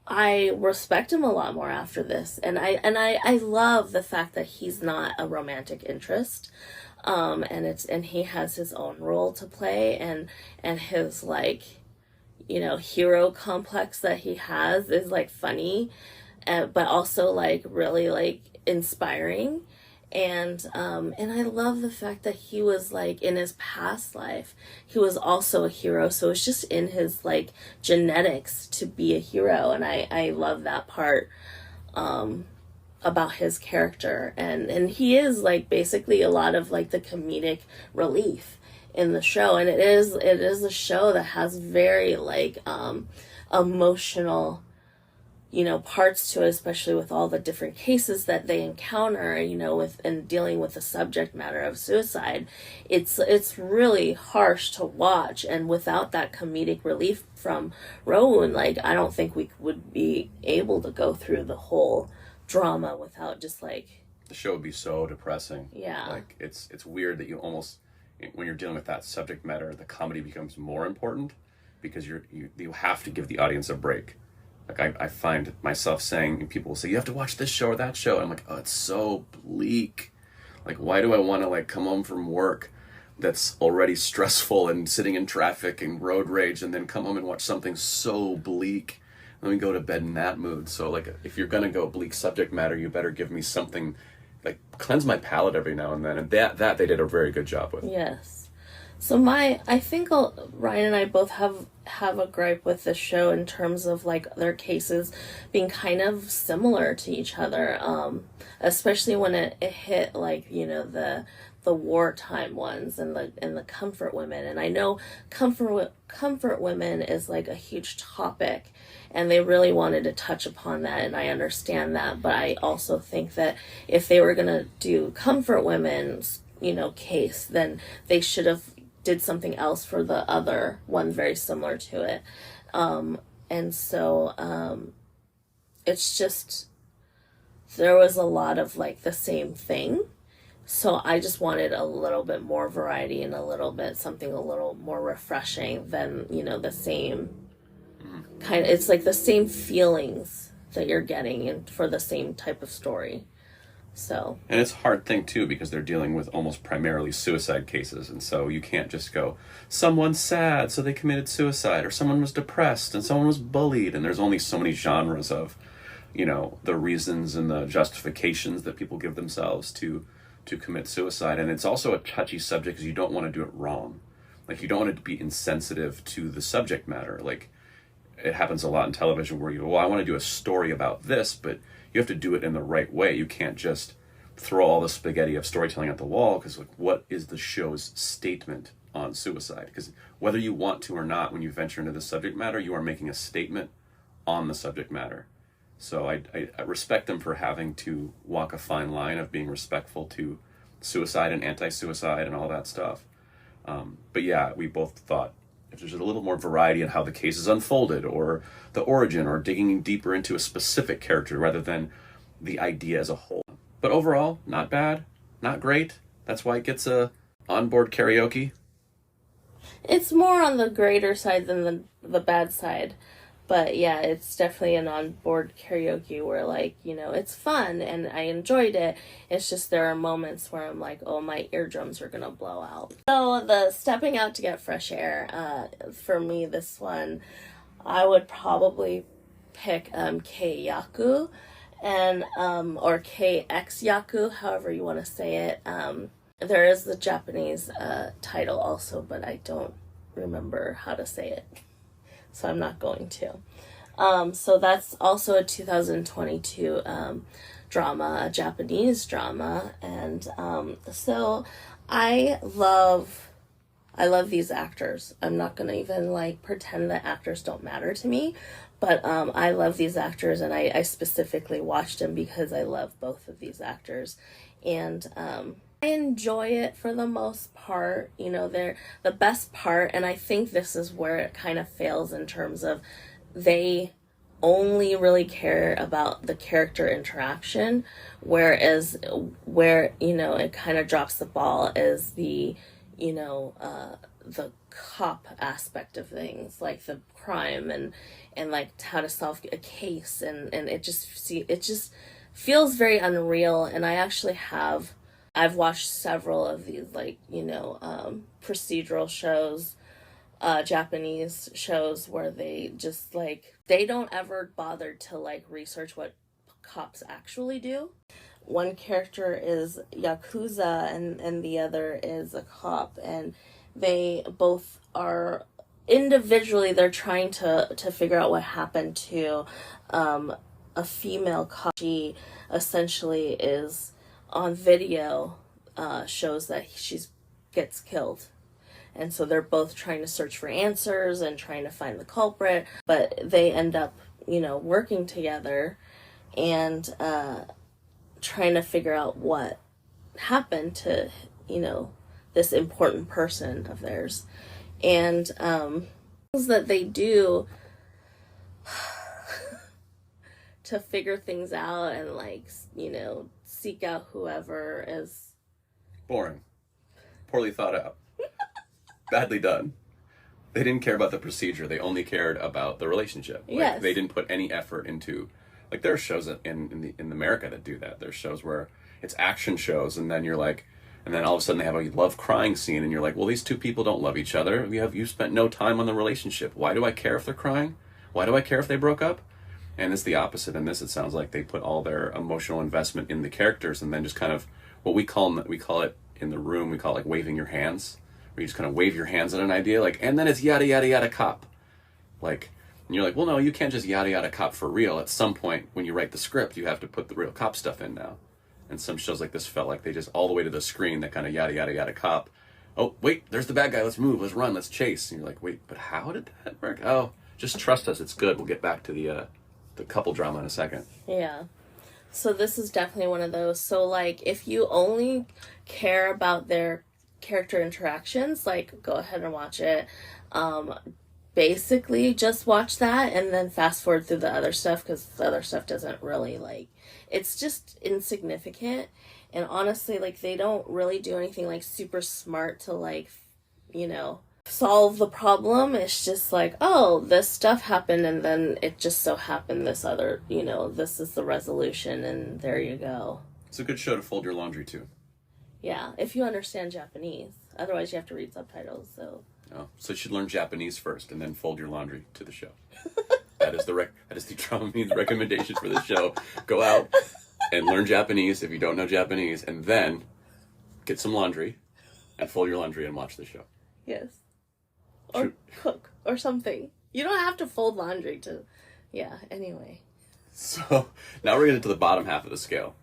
I respect him a lot more after this. And I love the fact that he's not a romantic interest. And he has his own role to play, and his, like, you know, hero complex that he has is like funny, but also like really like inspiring. And I love the fact that he was like, in his past life, he was also a hero. So it's just in his like genetics to be a hero. And I love that part, about his character. And he is like basically a lot of like the comedic relief in the show. And it is a show that has very like, emotional, you know, parts to it, especially with all the different cases that they encounter, you know, and dealing with the subject matter of suicide. It's really harsh to watch, and without that comedic relief from Rowoon, like, I don't think we would be able to go through the whole drama without just like... The show would be so depressing. Yeah. Like, it's weird that you almost, when you're dealing with that subject matter, the comedy becomes more important, because you have to give the audience a break. Like, I find myself saying, and people will say, you have to watch this show or that show. And I'm like, oh, it's so bleak. Like, why do I want to, like, come home from work that's already stressful and sitting in traffic and road rage, and then come home and watch something so bleak? Let me go to bed in that mood. So, like, if you're going to go bleak subject matter, you better give me something, like, cleanse my palate every now and then. And that they did a very good job with. Yes. So I think Ryan and I both have a gripe with this show in terms of like their cases being kind of similar to each other, especially when it hit like, you know, the wartime ones and the comfort women. And I know comfort women is like a huge topic, and they really wanted to touch upon that, and I understand that. But I also think that if they were gonna do comfort women's, you know, case, then they should have did something else for the other one very similar to it. And so it's just, there was a lot of like the same thing. So I just wanted a little bit more variety and a little bit something a little more refreshing than, the same kind of, it's like the same feelings that you're getting and for the same type of story. So. And it's a hard thing too, because they're dealing with almost primarily suicide cases. And so you can't just go, someone's sad, so they committed suicide, or someone was depressed and someone was bullied. And there's only so many genres of, the reasons and the justifications that people give themselves to commit suicide. And it's also a touchy subject because you don't want to do it wrong. Like, you don't want it to be insensitive to the subject matter. Like, it happens a lot in television where you go, well, I want to do a story about this, but you have to do it in the right way. You can't just throw all the spaghetti of storytelling at the wall, because like, what is the show's statement on suicide? Because whether you want to or not, when you venture into the subject matter, you are making a statement on the subject matter. So I respect them for having to walk a fine line of being respectful to suicide and anti-suicide and all that stuff. But yeah, we both thought if there's a little more variety in how the case is unfolded, or the origin, or digging deeper into a specific character rather than the idea as a whole. But overall, not bad, not great. That's why it gets a onboard karaoke. It's more on the greater side than the bad side. But yeah, it's definitely an onboard karaoke where, like, it's fun and I enjoyed it. It's just there are moments where I'm like, oh, my eardrums are going to blow out. So the stepping out to get fresh air, for me, this one, I would probably pick K-Yaku, and or KX-Yaku, however you want to say it. There is the Japanese title also, but I don't remember how to say it, so I'm not going to. So that's also a 2022 drama, a Japanese drama, and so I love these actors. I'm not gonna even like pretend that actors don't matter to me, but I love these actors, and I specifically watched them because I love both of these actors, and I enjoy it for the most part. They're the best part, and I think this is where it kind of fails in terms of they only really care about the character interaction, whereas where it kind of drops the ball is the cop aspect of things, like the crime and like how to solve a case, and it just feels very unreal. And I've watched several of these, like, procedural shows, Japanese shows, where they just, like, they don't ever bother to, like, research what cops actually do. One character is Yakuza and the other is a cop, and they both are individually, they're trying to figure out what happened to a female cop. She essentially is on video, shows that she gets killed. And so they're both trying to search for answers and trying to find the culprit, but they end up, working together and trying to figure out what happened to, this important person of theirs. And things that they do to figure things out and, like, seek out whoever is boring, poorly thought out. Badly done. They didn't care about the procedure. They only cared about the relationship. Like, yes. They didn't put any effort into, like, there are shows in America that do that. There's shows where it's action shows, and then you're like, and then all of a sudden they have a love crying scene, and you're like, well, these two people don't love each other. You spent no time on the relationship. Why do I care if they're crying? Why do I care if they broke up? And it's the opposite in this. It sounds like they put all their emotional investment in the characters, and then just kind of what we call it in the room, we call it like waving your hands. Where you just kind of wave your hands at an idea, like, and then it's yada yada yada cop. Like, and you're like, well, no, you can't just yada yada cop for real. At some point, when you write the script, you have to put the real cop stuff in now. And some shows like this felt like they just all the way to the screen, that kind of yada yada yada cop. Oh, wait, there's the bad guy. Let's move. Let's run. Let's chase. And you're like, wait, but how did that work? Oh, just trust us. It's good. We'll get back to the couple drama in a second. Yeah. So this is definitely one of those. So, like, if you only care about their character interactions, like, go ahead and watch it. basically just watch that and then fast forward through the other stuff, because the other stuff doesn't really, like, it's just insignificant. And honestly, like, they don't really do anything, like, super smart to, like, you know, solve the problem. It's just like, oh, this stuff happened, and then it just so happened this other, you know, this is the resolution, and there you go. It's a good show to fold your laundry to. Yeah, if you understand Japanese. Otherwise, you have to read subtitles, so... Oh, so you should learn Japanese first and then fold your laundry to the show. That is the DramaMeans recommendation for this show. Go out and learn Japanese if you don't know Japanese, and then get some laundry and fold your laundry and watch the show. Yes. Or cook or something. You don't have to fold laundry to... Yeah, anyway. So now we're getting to the bottom half of the scale.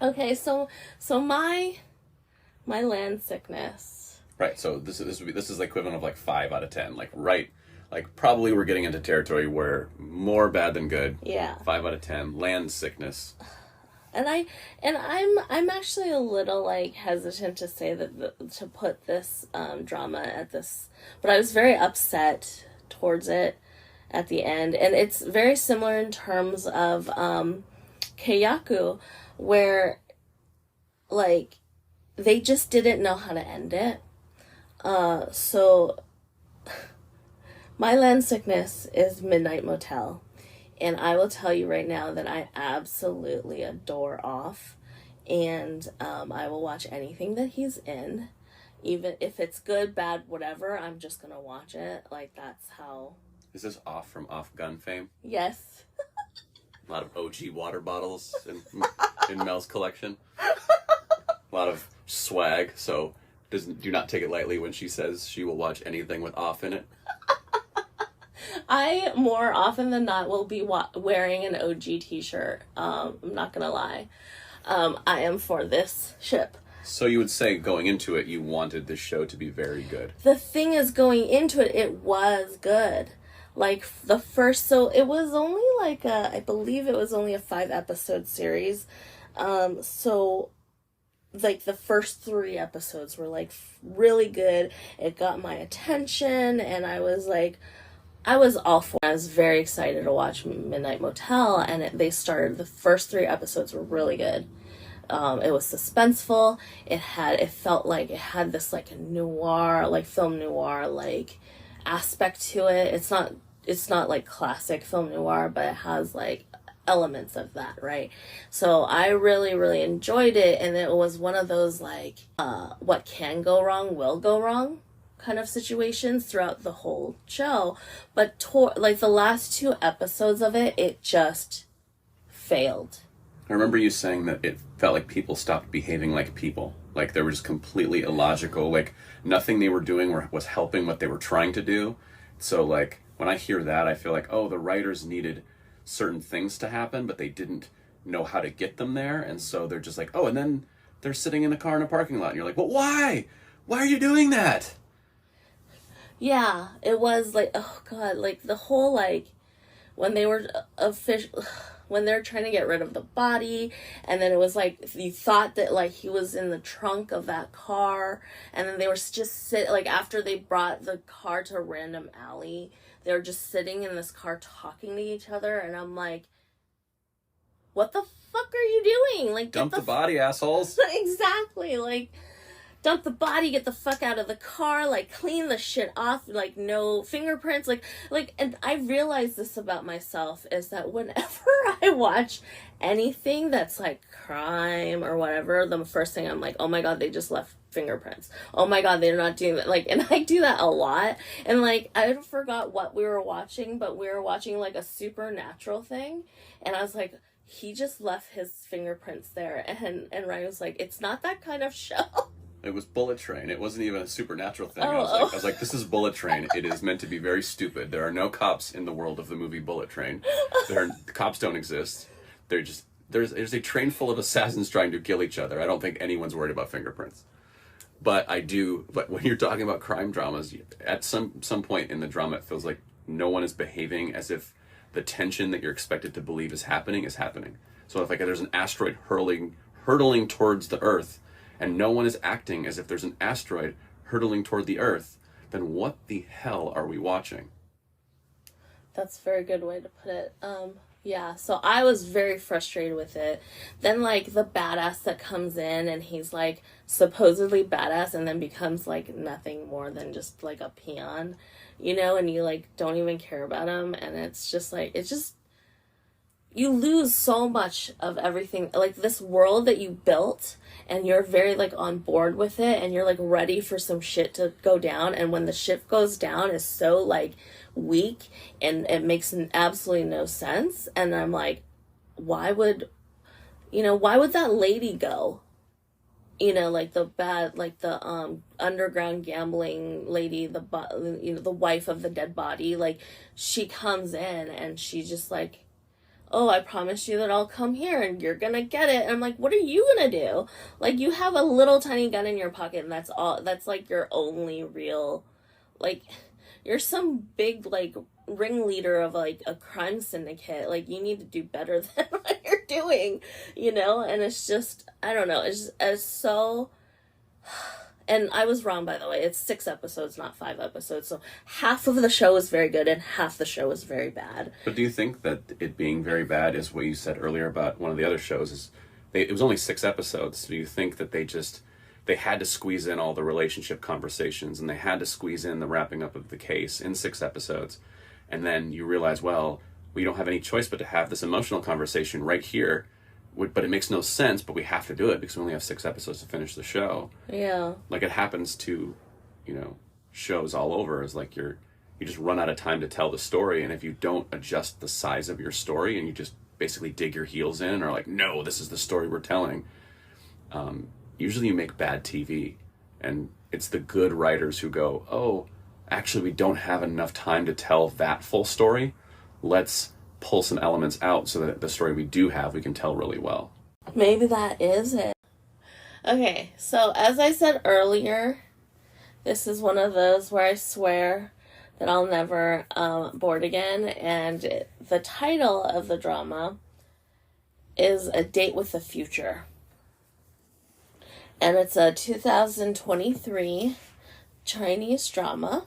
Okay, so my land sickness... Right, so this is the equivalent of like 5 out of 10. Like probably we're getting into territory where more bad than good. Yeah. 5 out of 10. Land sickness. And I'm actually a little like hesitant to say that to put this drama at this, but I was very upset towards it at the end, and it's very similar in terms of Keiyaku, where like they just didn't know how to end it. So my land sickness is Midnight Motel. And I will tell you right now that I absolutely adore Off. And I will watch anything that he's in. Even if it's good, bad, whatever, I'm just going to watch it. Like, that's how... Is this Off from Off Gun fame? Yes. A lot of OG water bottles in Mel's collection. A lot of swag, so do not take it lightly when she says she will watch anything with Off in it. I, more often than not, will be wearing an OG t-shirt. I'm not gonna lie. I am for this ship. So you would say, going into it, you wanted this show to be very good. The thing is, going into it, it was good. Like, the first... So, it was only like I believe it was only a 5-episode series. So... like the first 3 episodes were like really good. It got my attention, and I was all for it. I was very excited to watch Midnight Motel, and they started, the first 3 episodes were really good. It was suspenseful. It felt like it had this like noir, like film noir like aspect to it. It's not like classic film noir, but it has like elements of that, right? So I really, really enjoyed it, and it was one of those like what can go wrong will go wrong kind of situations throughout the whole show. But like the last 2 episodes of it just failed. I remember you saying that it felt like people stopped behaving like people. Like they were just completely illogical. Like nothing they were doing was helping what they were trying to do. So like when I hear that, I feel like, oh, the writers needed certain things to happen, but they didn't know how to get them there, and so they're just like, oh, and then they're sitting in the car in a parking lot, and you're like, well, why are you doing that? Yeah, it was like, oh god, like the whole like when they were when they're trying to get rid of the body, and then it was like you thought that like he was in the trunk of that car, and then they were just like after they brought the car to a random alley, they were just sitting in this car talking to each other, and I'm like, what the fuck are you doing? Like, dump the body, assholes. Exactly, like, dump the body, get the fuck out of the car, like, clean the shit off, like, no fingerprints, like, and I realized this about myself, is that whenever I watch anything that's, like, crime or whatever, the first thing I'm like, oh my god, they just left fingerprints. Oh my god, they're not doing that. Like, and I do that a lot. And like, I forgot what we were watching, but we were watching like a supernatural thing. And I was like, he just left his fingerprints there. And Ryan was like, it's not that kind of show. It was Bullet Train. It wasn't even a supernatural thing. I was like, this is Bullet Train. It is meant to be very stupid. There are no cops in the world of the movie Bullet Train. Cops don't exist. There's a train full of assassins trying to kill each other. I don't think anyone's worried about fingerprints. But when you're talking about crime dramas, at some point in the drama, it feels like no one is behaving as if the tension that you're expected to believe is happening. So if like there's an asteroid hurtling towards the Earth, and no one is acting as if there's an asteroid hurtling toward the Earth, then what the hell are we watching? That's a very good way to put it. Yeah, so I was very frustrated with it. Then, like, the badass that comes in and he's, like, supposedly badass and then becomes, like, nothing more than just, like, a peon, you know, and you, like, don't even care about him. And it's just, like, you lose so much of everything, like, this world that you built, and you're very, like, on board with it, and you're, like, ready for some shit to go down, and when the shit goes down, is so, like, weak, and it makes absolutely no sense, and I'm like, why would that lady go? You know, like, the bad, like, the, underground gambling lady, the wife of the dead body, like, she comes in, and she just, like, oh, I promised you that I'll come here and you're gonna get it. And I'm like, what are you gonna do? Like, you have a little tiny gun in your pocket and that's all, that's like your only real, like, you're some big, like, ringleader of, like, a crime syndicate. Like, you need to do better than what you're doing, you know? And it's just, I don't know, it's so... And I was wrong, by the way. It's 6 episodes, not 5 episodes. So half of the show is very good and half the show is very bad. But do you think that it being very bad is what you said earlier about one of the other shows? It was only 6 episodes. So do you think that they had to squeeze in all the relationship conversations and they had to squeeze in the wrapping up of the case in 6 episodes? And then you realize, well, we don't have any choice but to have this emotional conversation right here. But it makes no sense, but we have to do it because we only have 6 episodes to finish the show. Yeah. Like, it happens to, you know, shows all over. Is like you just run out of time to tell the story, and if you don't adjust the size of your story and you just basically dig your heels in and are like, no, this is the story we're telling, usually you make bad TV. And it's the good writers who go, oh, actually we don't have enough time to tell that full story. Let's pull some elements out so that the story we do have, we can tell really well. Maybe that is it. Okay, so as I said earlier, this is one of those where I swear that I'll never board again, and the title of the drama is A Date with the Future. And it's a 2023 Chinese drama.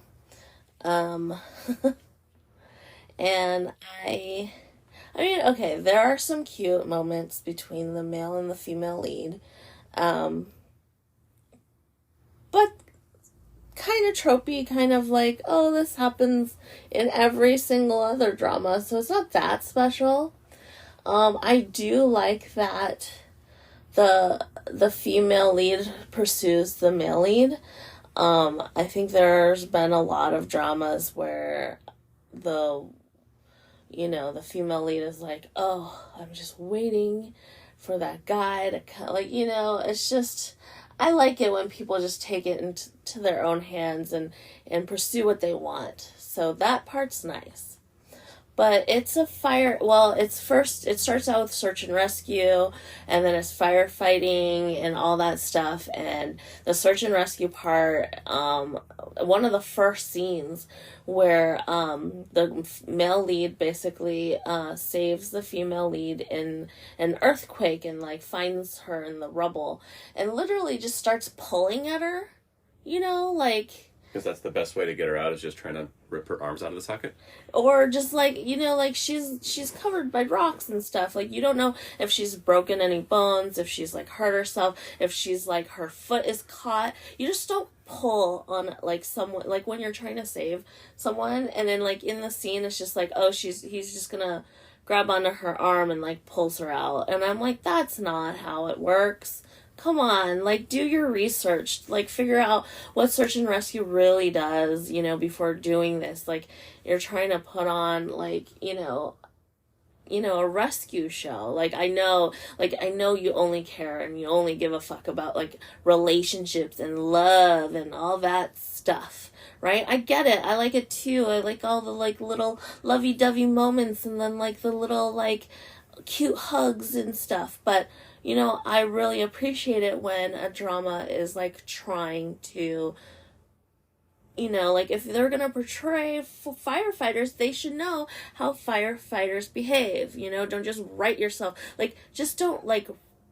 And I mean, okay, there are some cute moments between the male and the female lead. But kind of tropey, kind of like, oh, this happens in every single other drama, so it's not that special. I do like that the female lead pursues the male lead. I think there's been a lot of dramas where the female lead is like, oh, I'm just waiting for that guy to come. Like, you know, it's just, I like it when people just take it into their own hands and pursue what they want. So that part's nice. But it's it starts out with search and rescue, and then it's firefighting and all that stuff. And the search and rescue part, one of the first scenes where the male lead basically saves the female lead in an earthquake and, like, finds her in the rubble and literally just starts pulling at her, you know, like... Because that's the best way to get her out, is just trying to rip her arms out of the socket? Or just, like, you know, like, she's covered by rocks and stuff. Like, you don't know if she's broken any bones, if she's, like, hurt herself, if she's, like, her foot is caught. You just don't pull on, like, someone, like, when you're trying to save someone, and then, like, in the scene, it's just like, oh, he's just gonna grab onto her arm and, like, pulls her out. And I'm like, that's not how it works. Come on, like, do your research, like, figure out what search and rescue really does, you know, before doing this. Like, you're trying to put on, like, you know, a rescue show. Like, I know you only care and you only give a fuck about, like, relationships and love and all that stuff, right? I get it. I like it too. I like all the, like, little lovey-dovey moments and then, like, the little, like, cute hugs and stuff, but... You know, I really appreciate it when a drama is, like, trying to, you know, like, if they're going to portray firefighters, they should know how firefighters behave, you know, don't just write yourself, like, just don't, like,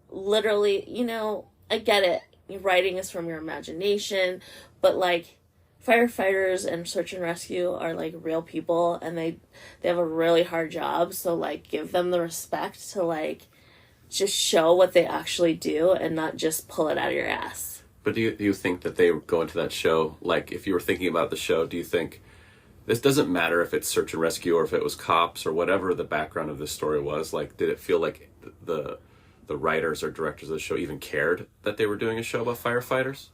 literally, you know, I get it, writing is from your imagination, but, like, firefighters and search and rescue are like real people, and they have a really hard job, so like give them the respect to like just show what they actually do and not just pull it out of your ass. But do you think that they go into that show, like if you were thinking about the show, do you think this doesn't matter if it's search and rescue or if it was cops or whatever the background of this story was, like did it feel like the writers or directors of the show even cared that they were doing a show about firefighters?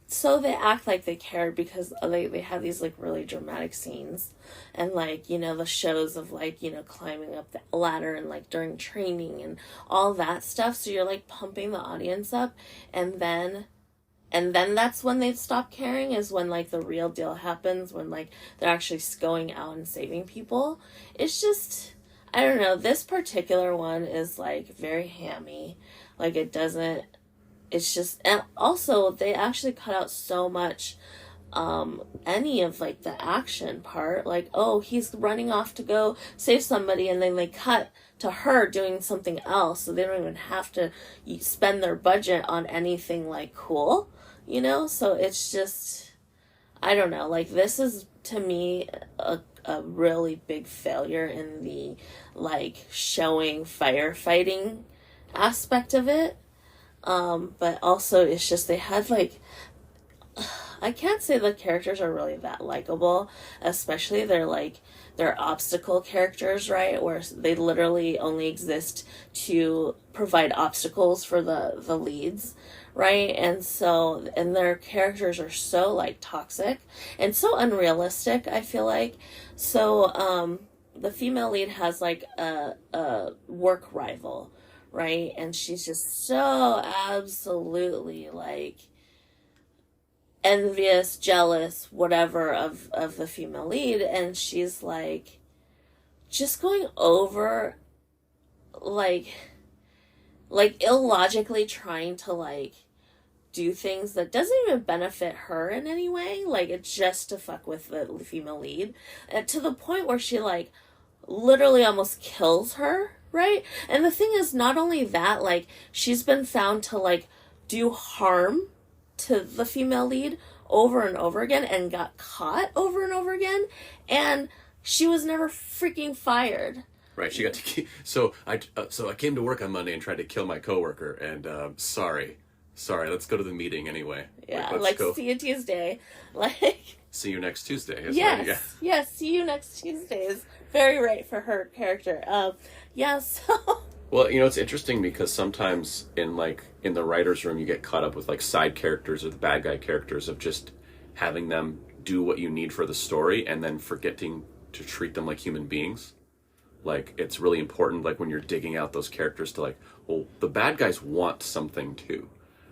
So they act like they cared because they have these like really dramatic scenes, and like, you know, the shows of like, you know, climbing up the ladder and like during training and all that stuff. So you're like pumping the audience up, and then that's when they stop caring, is when like the real deal happens, when like they're actually going out and saving people. It's just, I don't know, this particular one is like very hammy. Like it's just, and also they actually cut out so much any of like the action part, like, oh, he's running off to go save somebody, and then they cut to her doing something else, so they don't even have to spend their budget on anything like cool, you know. So it's just, I don't know, like this is to me a really big failure in the like showing firefighting aspect of it. But also it's just they had like, I can't say the characters are really that likable, especially their obstacle characters, right? Where they literally only exist to provide obstacles for the leads, right? And so, and their characters are so like toxic and so unrealistic, I feel like. So, the female lead has like a work rival, right? And she's just so absolutely like envious, jealous, whatever of the female lead, and she's like just going over like illogically trying to like do things that doesn't even benefit her in any way, like it's just to fuck with the female lead, and to the point where she like literally almost kills her, right? And the thing is, not only that, like she's been found to like do harm to the female lead over and over again and got caught over and over again, and she was never freaking fired. Right, she got to so I came to work on Monday and tried to kill my coworker, and sorry, let's go to the meeting anyway. Yeah, like see you Tuesday. Like see you next Tuesday. Yes, right? Yeah. Yes, see you next Tuesday is very right for her character. Yeah, so well, you know, it's interesting because sometimes in the writer's room you get caught up with like side characters or the bad guy characters of just having them do what you need for the story and then forgetting to treat them like human beings. Like, it's really important, like, when you're digging out those characters to, like, well, the bad guys want something, too.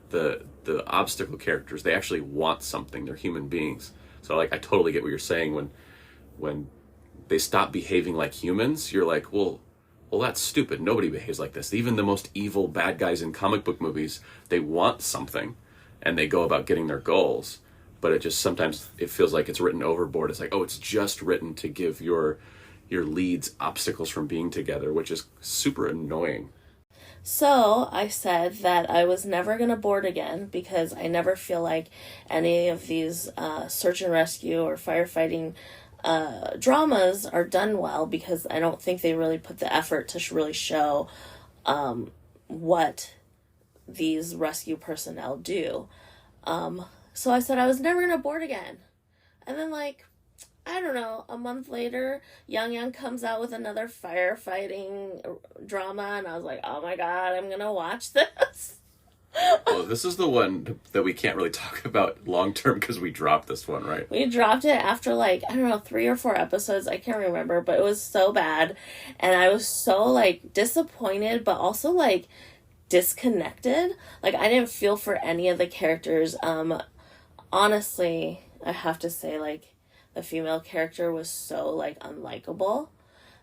The obstacle characters, they actually want something. They're human beings. So, like, I totally get what you're saying. When they stop behaving like humans, you're like, well, that's stupid. Nobody behaves like this. Even the most evil bad guys in comic book movies, they want something, and they go about getting their goals. But it just, sometimes, it feels like it's written overboard. It's like, oh, it's just written to give your leads obstacles from being together, which is super annoying. So I said that I was never going to board again because I never feel like any of these search and rescue or firefighting dramas are done well, because I don't think they really put the effort to really show what these rescue personnel do. So I said I was never going to board again. And then, like, I don't know, a month later, Yang comes out with another firefighting drama, and I was like, oh my god, I'm gonna watch this. Well, this is the one that we can't really talk about long term because we dropped this one, right? We dropped it after, like, I don't know, 3 or 4 episodes, I can't remember, but it was so bad, and I was so, like, disappointed, but also, like, disconnected. Like, I didn't feel for any of the characters. Honestly, I have to say, like, the female character was so, like, unlikable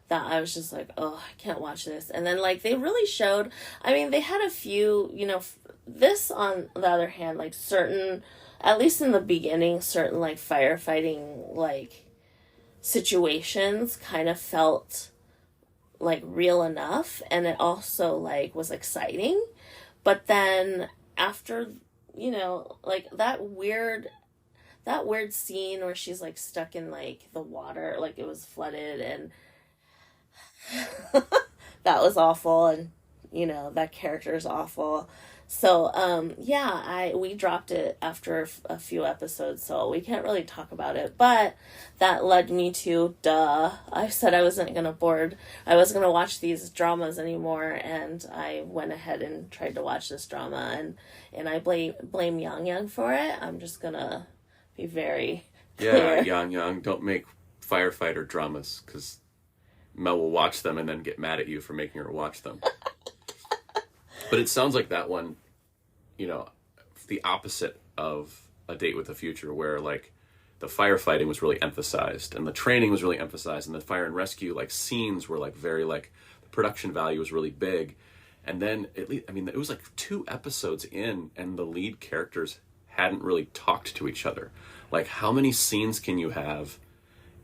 that I was just like, oh, I can't watch this. And then, like, they really showed, I mean, they had a few, you know, this, on the other hand, like, certain, at least in the beginning, certain, like, firefighting, like, situations kind of felt, like, real enough. And it also, like, was exciting. But then after, you know, like, that that weird scene where she's like stuck in like the water, like it was flooded, and that was awful, and you know that character is awful. So yeah, we dropped it after a few episodes, so we can't really talk about it. But that led me to I said I wasn't gonna watch these dramas anymore, and I went ahead and tried to watch this drama, and I blame Yang Yang for it. I'm just gonna be very clear. Yeah, Yang Yang, don't make firefighter dramas, because Mel will watch them and then get mad at you for making her watch them. But it sounds like that one, you know, the opposite of A Date with the Future, where like the firefighting was really emphasized and the training was really emphasized, and the fire and rescue like scenes were like very like the production value was really big. And then at least, I mean, it was like 2 episodes in and the lead characters hadn't really talked to each other. Like, how many scenes can you have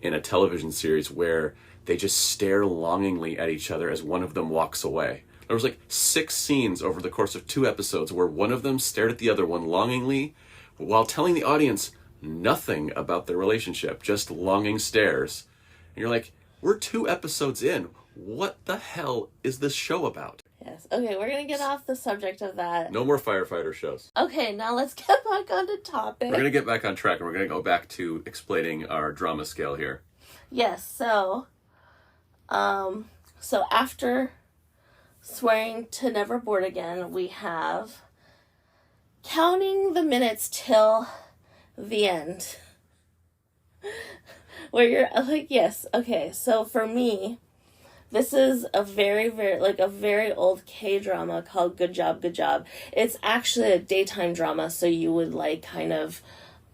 in a television series where they just stare longingly at each other as one of them walks away? There was like 6 scenes over the course of 2 episodes where one of them stared at the other one longingly while telling the audience nothing about their relationship, just longing stares. And you're like, we're 2 episodes in. What the hell is this show about? Yes. Okay, we're going to get off the subject of that. No more firefighter shows. Okay, now let's get back on the topic. We're going to get back on track, and we're going to go back to explaining our drama scale here. Yes, so after swearing to never board again, we have counting the minutes till the end. Where you're like, yes, okay, so for me, this is a very, very, like a very old K-drama called Good Job, Good Job. It's actually a daytime drama, so you would like kind of,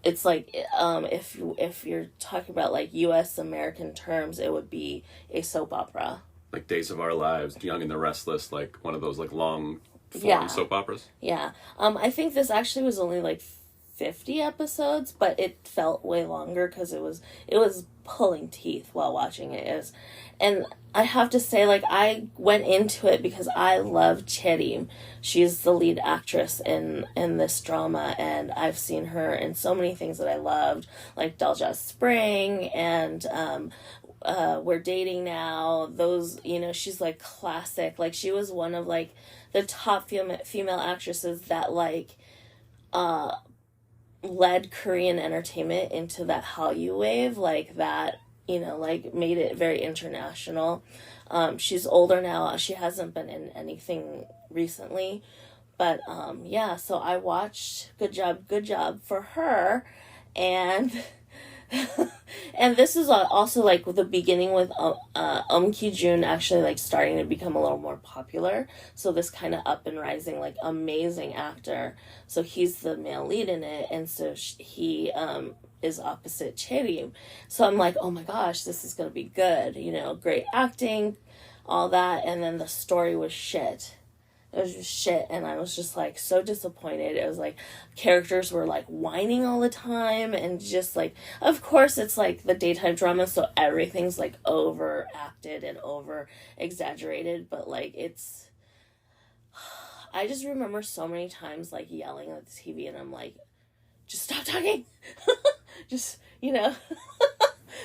it's like, if you're talking about like U.S. American terms, it would be a soap opera. Like Days of Our Lives, Young and the Restless, like one of those like long form soap operas. Yeah. I think this actually was only like 50 episodes, but it felt way longer because it was pulling teeth while watching it. And I have to say, like, I went into it because I love Cherim. She's the lead actress in this drama, and I've seen her in so many things that I loved, like Daljas Spring and We're Dating Now. Those, you know, she's like classic. Like, she was one of like the top female actresses that like led Korean entertainment into that Hallyu wave, like that, you know, like made it very international. She's older now. She hasn't been in anything recently, but yeah, so I watched Good Job for her, and and this is also like the beginning with Ki-jun actually like starting to become a little more popular. So this kind of up and rising, like amazing actor. So he's the male lead in it, and so he is opposite Cherim. So I'm like, oh my gosh, this is gonna be good. You know, great acting, all that, and then the story was shit. It was just shit, and I was just, like, so disappointed. It was, like, characters were, like, whining all the time, and just, like, of course, it's, like, the daytime drama, so everything's, like, overacted and over-exaggerated, but, like, it's... I just remember so many times, like, yelling at the TV, and I'm like, just stop talking! Just, you know...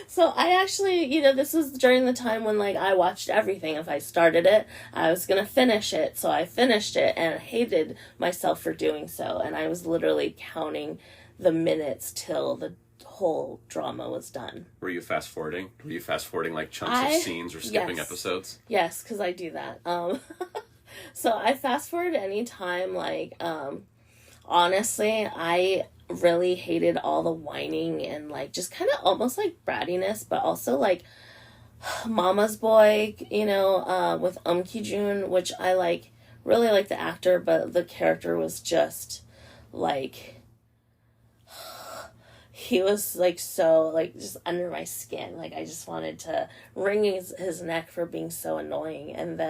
So I actually, you know, this was during the time when, like, I watched everything. If I started it, I was going to finish it. So I finished it and hated myself for doing so. And I was literally counting the minutes till the whole drama was done. Were you fast forwarding? Were you fast forwarding, like, chunks of scenes or skipping episodes? Yes, because I do that. So I fast forward any time, like, honestly, I really hated all the whining and like just kind of almost like brattiness, but also like Mama's Boy, you know, with Ki-jun, which I like, really like the actor, but the character was just like, he was like so like just under my skin. Like I just wanted to wring his neck for being so annoying. And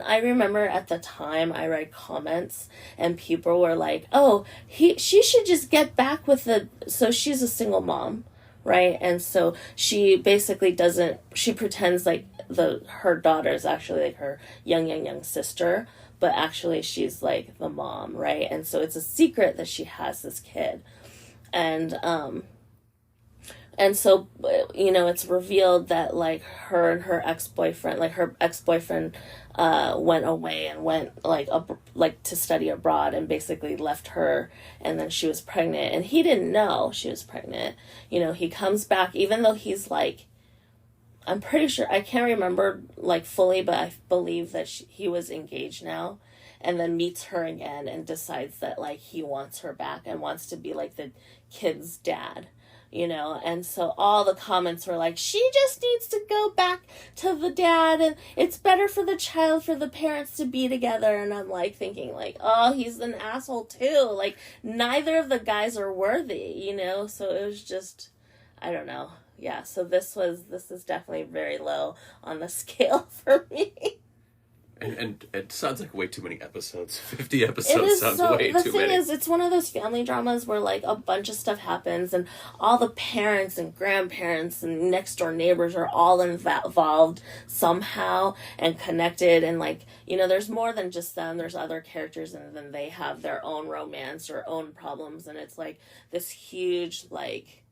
I remember at the time I read comments and people were like, oh, she should just get back with so she's a single mom, right? And so she basically she pretends like her daughter is actually like her young sister, but actually she's like the mom, right? And so it's a secret that she has this kid. And And so, it's revealed that, like, her ex-boyfriend went away and went, like, to study abroad and basically left her, and then she was pregnant, and he didn't know she was pregnant. He comes back, even though he's, like, I'm pretty sure, I can't remember, like, fully, but I believe that he was engaged now, and then meets her again and decides that, like, he wants her back and wants to be, like, the kid's dad. And so all the comments were like, she just needs to go back to the dad, and it's better for the child for the parents to be together. And I'm like thinking, like, oh, he's an asshole too. Like, neither of the guys are worthy, so it was just, I don't know. Yeah, so this is definitely very low on the scale for me. And it sounds like way too many episodes. 50 episodes sounds way too many. The thing is, it's one of those family dramas where, like, a bunch of stuff happens and all the parents and grandparents and next door neighbors are all involved somehow and connected. And, like, there's more than just them. There's other characters, and then they have their own romance or own problems. And it's, like, this huge, like,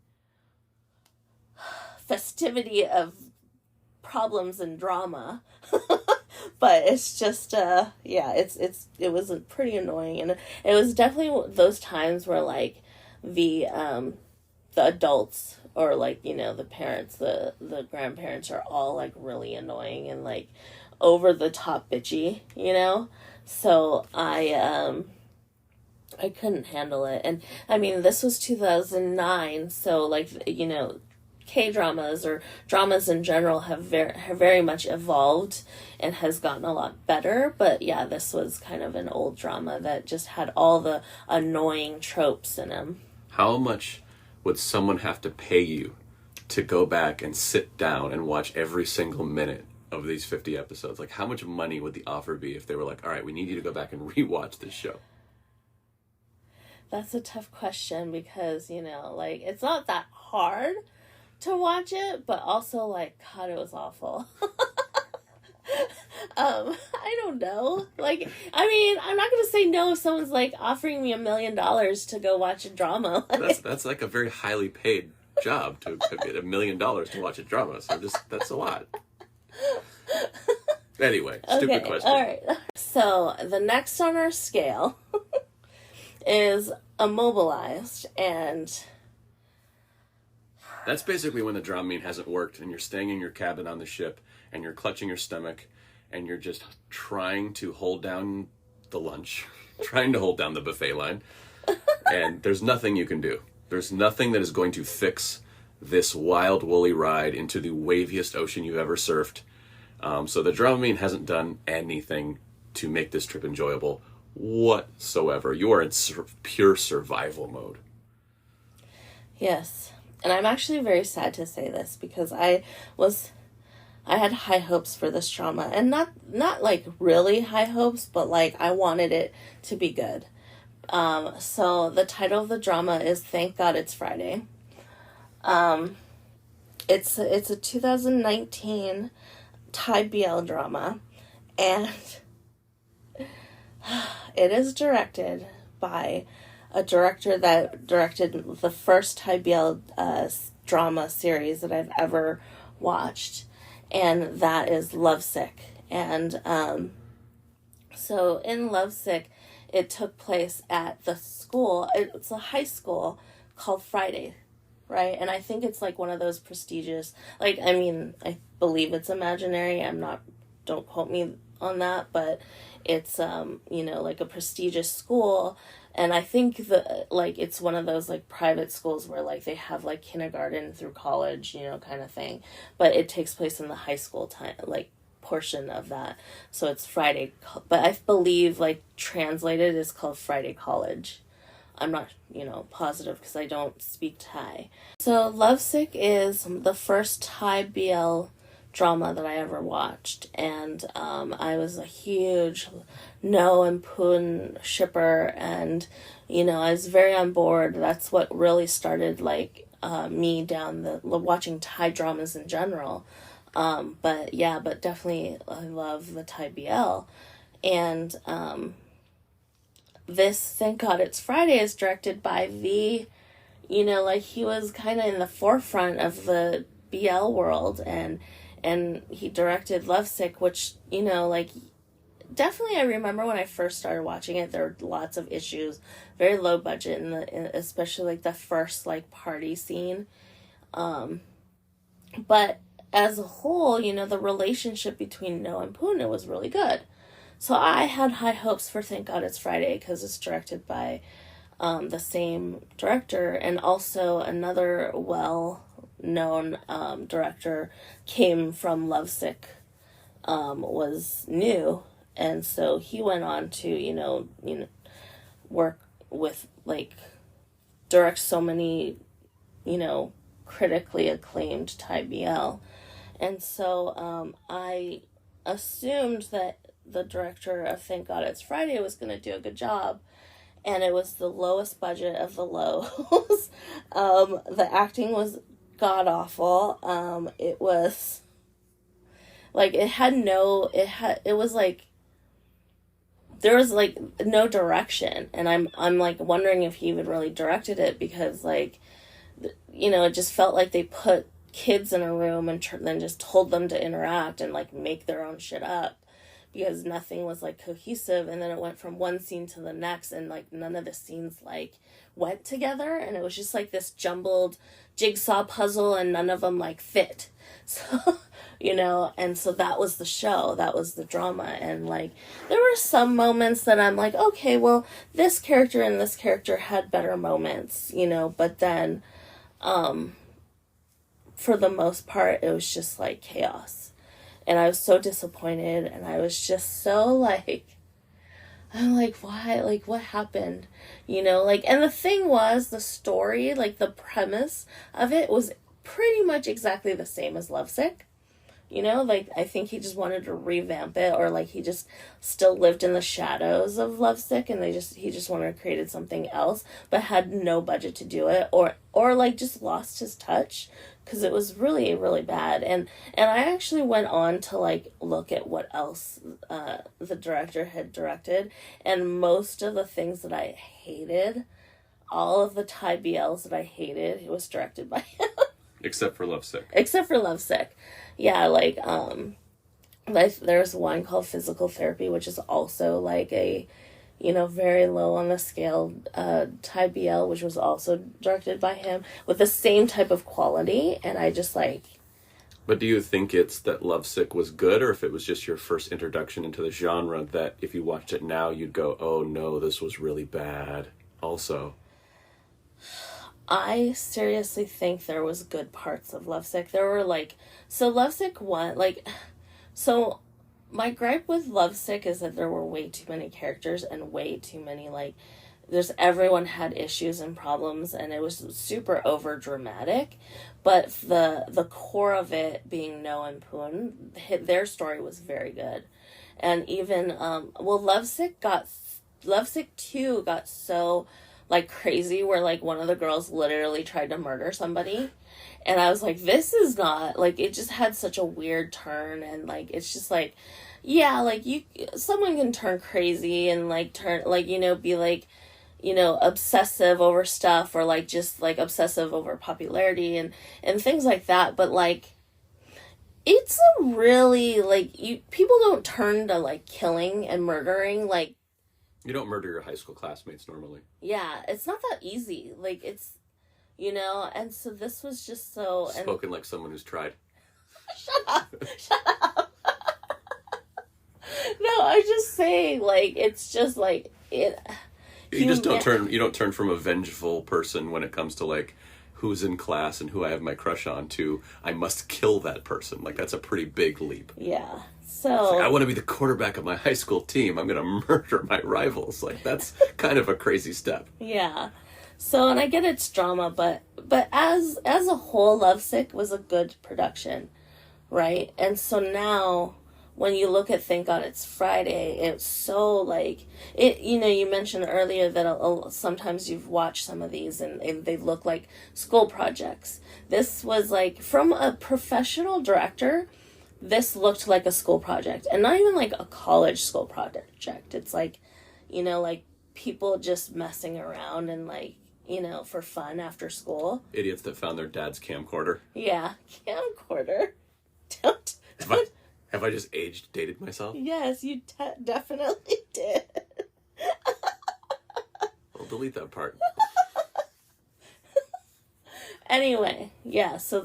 festivity of problems and drama. But it's just, it was pretty annoying. And it was definitely those times where, like, the adults or, like, the parents, the grandparents are all, like, really annoying and, like, over the top bitchy, So I couldn't handle it. And, I mean, this was 2009, so, like, K-dramas or dramas in general have very much evolved and has gotten a lot better. But yeah, this was kind of an old drama that just had all the annoying tropes in them. How much would someone have to pay you to go back and sit down and watch every single minute of these 50 episodes? Like, how much money would the offer be if they were like, all right, we need you to go back and rewatch this show? That's a tough question because, like, it's not that hard to watch it, but also, like, God, it was awful. I don't know. Like, I mean, I'm not gonna say no if someone's, like, offering me $1 million to go watch a drama. That's like a very highly paid job to get $1 million to watch a drama. So that's a lot. Anyway, stupid question. All right. So the next on our scale is immobilized, and that's basically when the Dramamine hasn't worked and you're staying in your cabin on the ship and you're clutching your stomach and you're just trying to hold down the lunch, trying to hold down the buffet line, and there's nothing you can do. There's nothing that is going to fix this wild woolly ride into the waviest ocean you've ever surfed. So the Dramamine hasn't done anything to make this trip enjoyable whatsoever. You are in pure survival mode. Yes. And I'm actually very sad to say this because I had high hopes for this drama, and not like really high hopes, but like I wanted it to be good. So the title of the drama is Thank God It's Friday. It's a 2019 Thai BL drama, and it is directed by a director that directed the first Thai BL drama series that I've ever watched, and that is Lovesick. And so in Lovesick, it took place at the school. It's a high school called Friday, right? And I think it's like one of those prestigious, like, I mean, I believe it's imaginary. Don't quote me on that, but it's, like a prestigious school. And I think it's one of those, like, private schools where, like, they have, like, kindergarten through college, kind of thing. But it takes place in the high school time, like, portion of that. So it's Friday. But I believe, like, translated is called Friday College. I'm not, positive because I don't speak Thai. So Lovesick is the first Thai BL drama that I ever watched, and I was a huge No and Poon shipper, and I was very on board. That's what really started like me down the watching Thai dramas in general. But definitely I love the Thai BL, and this Thank God It's Friday is directed by the you know, like he was kind of in the forefront of the BL world, and he directed Lovesick, which, you know, like definitely I remember when I first started watching it, there were lots of issues, very low budget especially like the first like party scene. But as a whole, you know, the relationship between Noah and Puna was really good. So I had high hopes for Thank God It's Friday because it's directed by the same director, and also another well-known director came from Lovesick, was new, and so he went on to you know work with like direct so many you know critically acclaimed Thai BL, and so I assumed that the director of Thank God It's Friday was going to do a good job. And it was the lowest budget of the lows. The acting was god awful. It was like it was like there was like no direction, and I'm like wondering if he even really directed it, because like you know it just felt like they put kids in a room and then just told them to interact and like make their own shit up, because nothing was like cohesive, and then it went from one scene to the next, and like none of the scenes like went together, and it was just like this jumbled jigsaw puzzle, and none of them like fit. So you know, and so that was the show, that was the drama, and like there were some moments that I'm like, okay, well this character and this character had better moments, you know, but then for the most part it was just like chaos. And I was so disappointed, and I was just so like, I'm like, why? Like, what happened? You know, like, and the thing was, the story, like, the premise of it was pretty much exactly the same as Lovesick. You know, like, I think he just wanted to revamp it, or like, he just still lived in the shadows of Lovesick, and he just wanted to create something else, but had no budget to do it, or like, just lost his touch. Because it was really, really bad. And I actually went on to, like, look at what else the director had directed. And most of the things that I hated, all of the Thai BLs that I hated, it was directed by him. Except for Lovesick. Except for Lovesick. Yeah, like there's one called Physical Therapy, which is also, like, a you know, very low on the scale Thai BL, which was also directed by him, with the same type of quality, and I just like... But do you think it's that Lovesick was good, or if it was just your first introduction into the genre, that if you watched it now, you'd go, oh no, this was really bad also? I seriously think there was good parts of Lovesick. There were, like... So Lovesick 1, like... So... My gripe with Lovesick is that there were way too many characters and way too many, like, everyone had issues and problems, and it was super over dramatic, but the core of it being Noah and Poon, their story was very good. And even, Lovesick 2 got so, like, crazy, where, like, one of the girls literally tried to murder somebody. And I was like, this is not, like, it just had such a weird turn, and, like, it's just, like, yeah, like, someone can turn crazy and, like, be, like, you know, obsessive over stuff, or, like, just, like, obsessive over popularity and things like that, but, like, it's a really, like, people don't turn to, like, killing and murdering, like... You don't murder your high school classmates normally. Yeah, it's not that easy, like, it's... You know, and so this was just so... Spoken like someone who's tried. Shut up! No, I'm just saying, like, it's just, like, it... You just don't turn... You don't turn from a vengeful person when it comes to, like, who's in class and who I have my crush on to, I must kill that person. Like, that's a pretty big leap. Yeah, so... Like, I want to be the quarterback of my high school team. I'm going to murder my rivals. Like, that's kind of a crazy step. Yeah. So, and I get it's drama, but as a whole, Lovesick was a good production, right? And so now, when you look at Thank God It's Friday, it's so, like, it. You know, you mentioned earlier that sometimes you've watched some of these and they look like school projects. This was, like, from a professional director, this looked like a school project. And not even, like, a college school project. It's, like, you know, like, people just messing around and, like, for fun after school. Idiots that found their dad's camcorder. Yeah, camcorder. Don't. Have I just dated myself? Yes, you definitely did. I'll delete that part. Anyway, yeah, so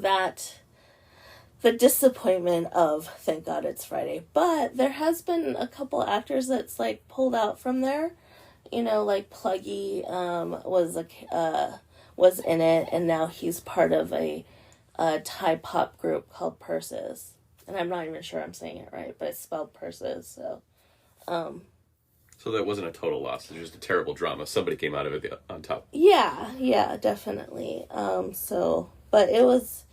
the disappointment of Thank God It's Friday. But there has been a couple actors that's, like, pulled out from there. Like Pluggy was in it, and now he's part of a Thai pop group called Purses. And I'm not even sure I'm saying it right, but it's spelled Purses, so... So that wasn't a total loss. It was just a terrible drama. Somebody came out of it on top. Yeah, definitely. But it was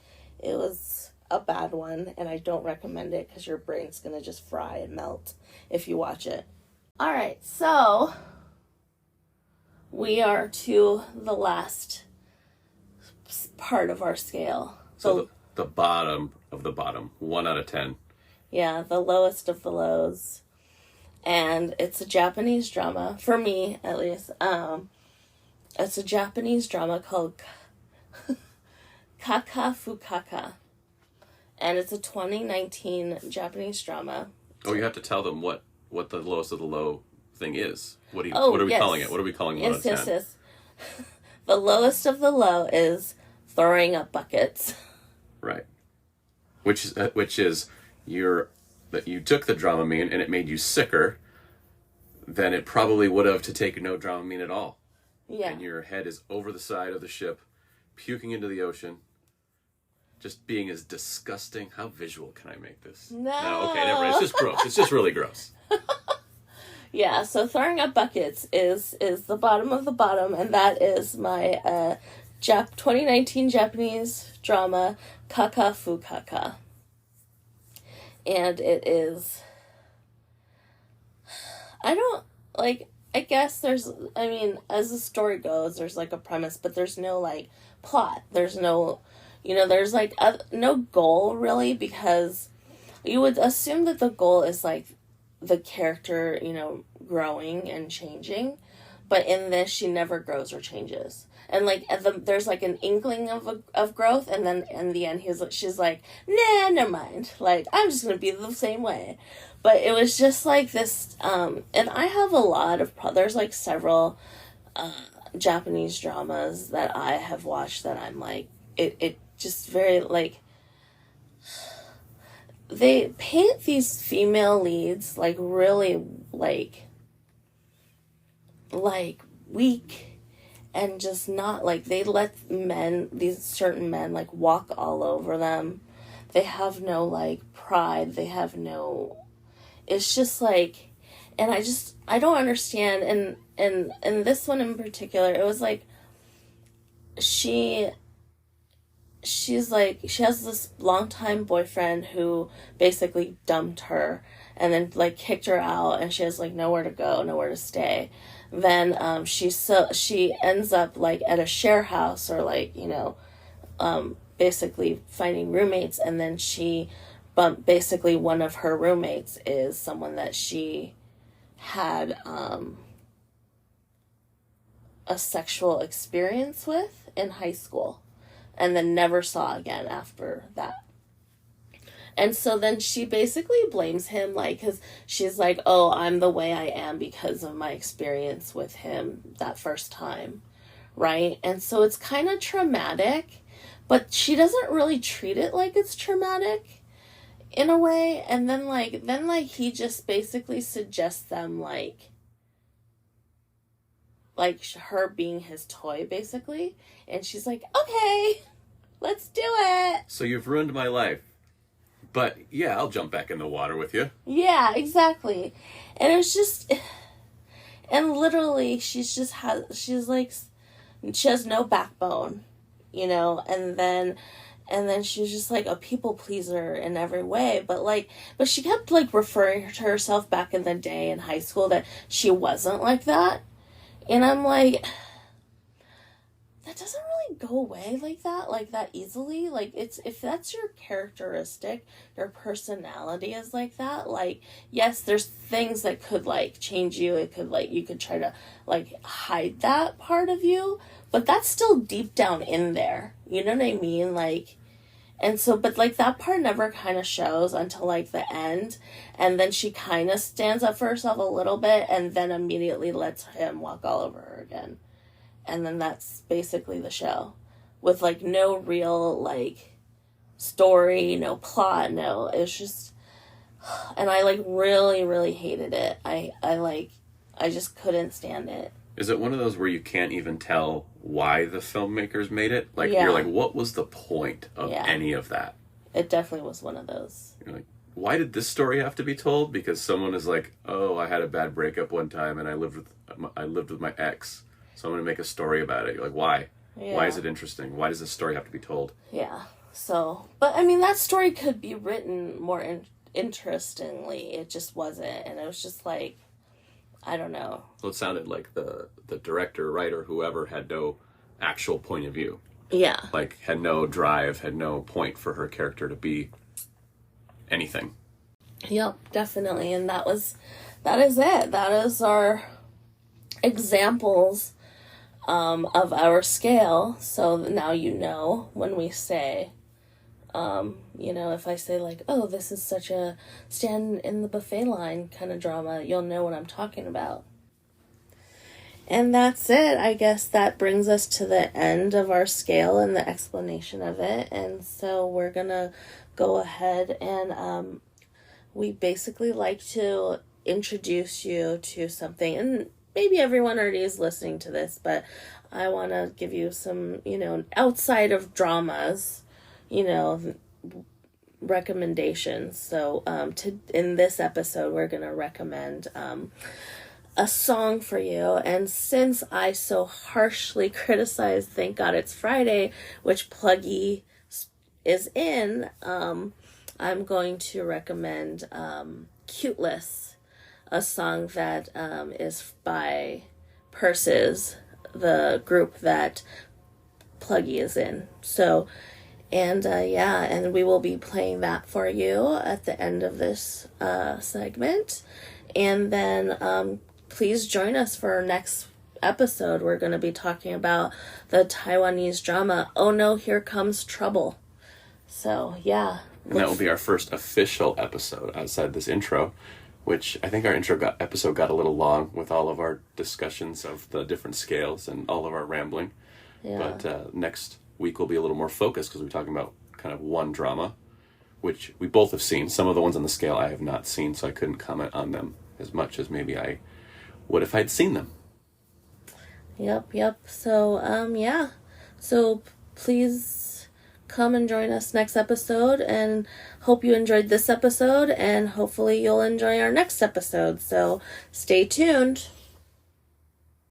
a bad one, and I don't recommend it because your brain's gonna just fry and melt if you watch it. All right, so we are to the last part of our scale. So the bottom of the bottom, 1 out of 10. Yeah, the lowest of the lows. And it's a Japanese drama, for me at least. It's a Japanese drama called Kaka Fukaka. And it's a 2019 Japanese drama. Oh, you have to tell them what the lowest of the low thing is. What are we calling it? What are we calling 1 out of 10? Yes. The lowest of the low is throwing up buckets. Right. Which is that you took the Dramamine and it made you sicker than it probably would have to take no Dramamine at all. Yeah. And your head is over the side of the ship, puking into the ocean, just being as disgusting. How visual can I make this? No, okay, never mind. It's just gross. It's just really gross. Yeah, so throwing up buckets is the bottom of the bottom, and that is my 2019 Japanese drama, Kaka Fukaka. And it is... I guess as the story goes, there's, like, a premise, but there's no, like, plot. There's no, there's, like, no goal, really, because you would assume that the goal is, like, the character, growing and changing. But in this, she never grows or changes. And, like, there's, like, an inkling of growth, and then in the end, she's like, nah, never mind. Like, I'm just going to be the same way. But it was just, like, this, and I have a lot of, there's, like, several Japanese dramas that I have watched that I'm, like, it just very, like, they paint these female leads, like, really, like weak, and just not, like, they let these certain men, like, walk all over them. They have no, like, pride. They have no, it's just, like, and I don't understand, and this one in particular, it was, like, she's, like, she has this longtime boyfriend who basically dumped her, and then, like, kicked her out, and she has, like, nowhere to go, nowhere to stay. Then she ends up, like, at a share house, or, like, basically finding roommates, and then basically one of her roommates is someone that she had a sexual experience with in high school, and then never saw again after that. And so then she basically blames him, like, because she's like, oh, I'm the way I am because of my experience with him that first time, right? And so it's kind of traumatic, but she doesn't really treat it like it's traumatic in a way. And then, he just basically suggests them, like her being his toy, basically. And she's like, okay, let's do it. So you've ruined my life. But, yeah, I'll jump back in the water with you. Yeah, exactly. And it's just... And literally, she has no backbone, And then she's just, like, a people pleaser in every way. But she kept, like, referring to herself back in the day in high school that she wasn't like that. And I'm like... That doesn't really go away like that easily. Like, if that's your characteristic, your personality is like that, like, yes, there's things that could, like, change you. It could, like, you could try to, like, hide that part of you, but that's still deep down in there. You know what I mean? Like, and so, but like that part never kind of shows until like the end. And then she kind of stands up for herself a little bit and then immediately lets him walk all over her again. And then that's basically the show, with like no real like story, no plot, no, it's just, and I like really, really hated it. I just couldn't stand it. Is it one of those where you can't even tell why the filmmakers made it? Like, Yeah. You're like, what was the point of any of that? It definitely was one of those. You're like, why did this story have to be told? Because someone is like, oh, I had a bad breakup one time and I lived with my ex, so I'm going to make a story about it. You're like, why? Yeah. Why is it interesting? Why does this story have to be told? Yeah. So, but I mean, that story could be written more interestingly. It just wasn't. And it was just like, I don't know. Well, it sounded like the director, writer, whoever had no actual point of view. Yeah. Like, had no drive, had no point for her character to be anything. Yep, definitely. And that is it. That is our examples of our scale. So now you know when we say, if I say like, oh, this is such a stand in the buffet line kind of drama, you'll know what I'm talking about. And that's it. I guess that brings us to the end of our scale and the explanation of it. And so we're going to go ahead and we basically like to introduce you to something. And maybe everyone already is listening to this, but I want to give you some, outside of dramas, recommendations. So in this episode, we're going to recommend a song for you. And since I so harshly criticized Thank God It's Friday, which Pluggy is in, I'm going to recommend Cuteless, a song that is by Purses, the group that Pluggy is in. So, and we will be playing that for you at the end of this segment. And then please join us for our next episode. We're going to be talking about the Taiwanese drama Oh No, Here Comes Trouble. So, yeah. And that will be our first official episode outside this intro, which I think our episode got a little long with all of our discussions of the different scales and all of our rambling. Yeah. But next week will be a little more focused because we're talking about kind of one drama, which we both have seen. Some of the ones on the scale I have not seen, so I couldn't comment on them as much as maybe I would if I'd seen them. Yep. So, So please come and join us next episode, and hope you enjoyed this episode, and hopefully you'll enjoy our next episode. So stay tuned.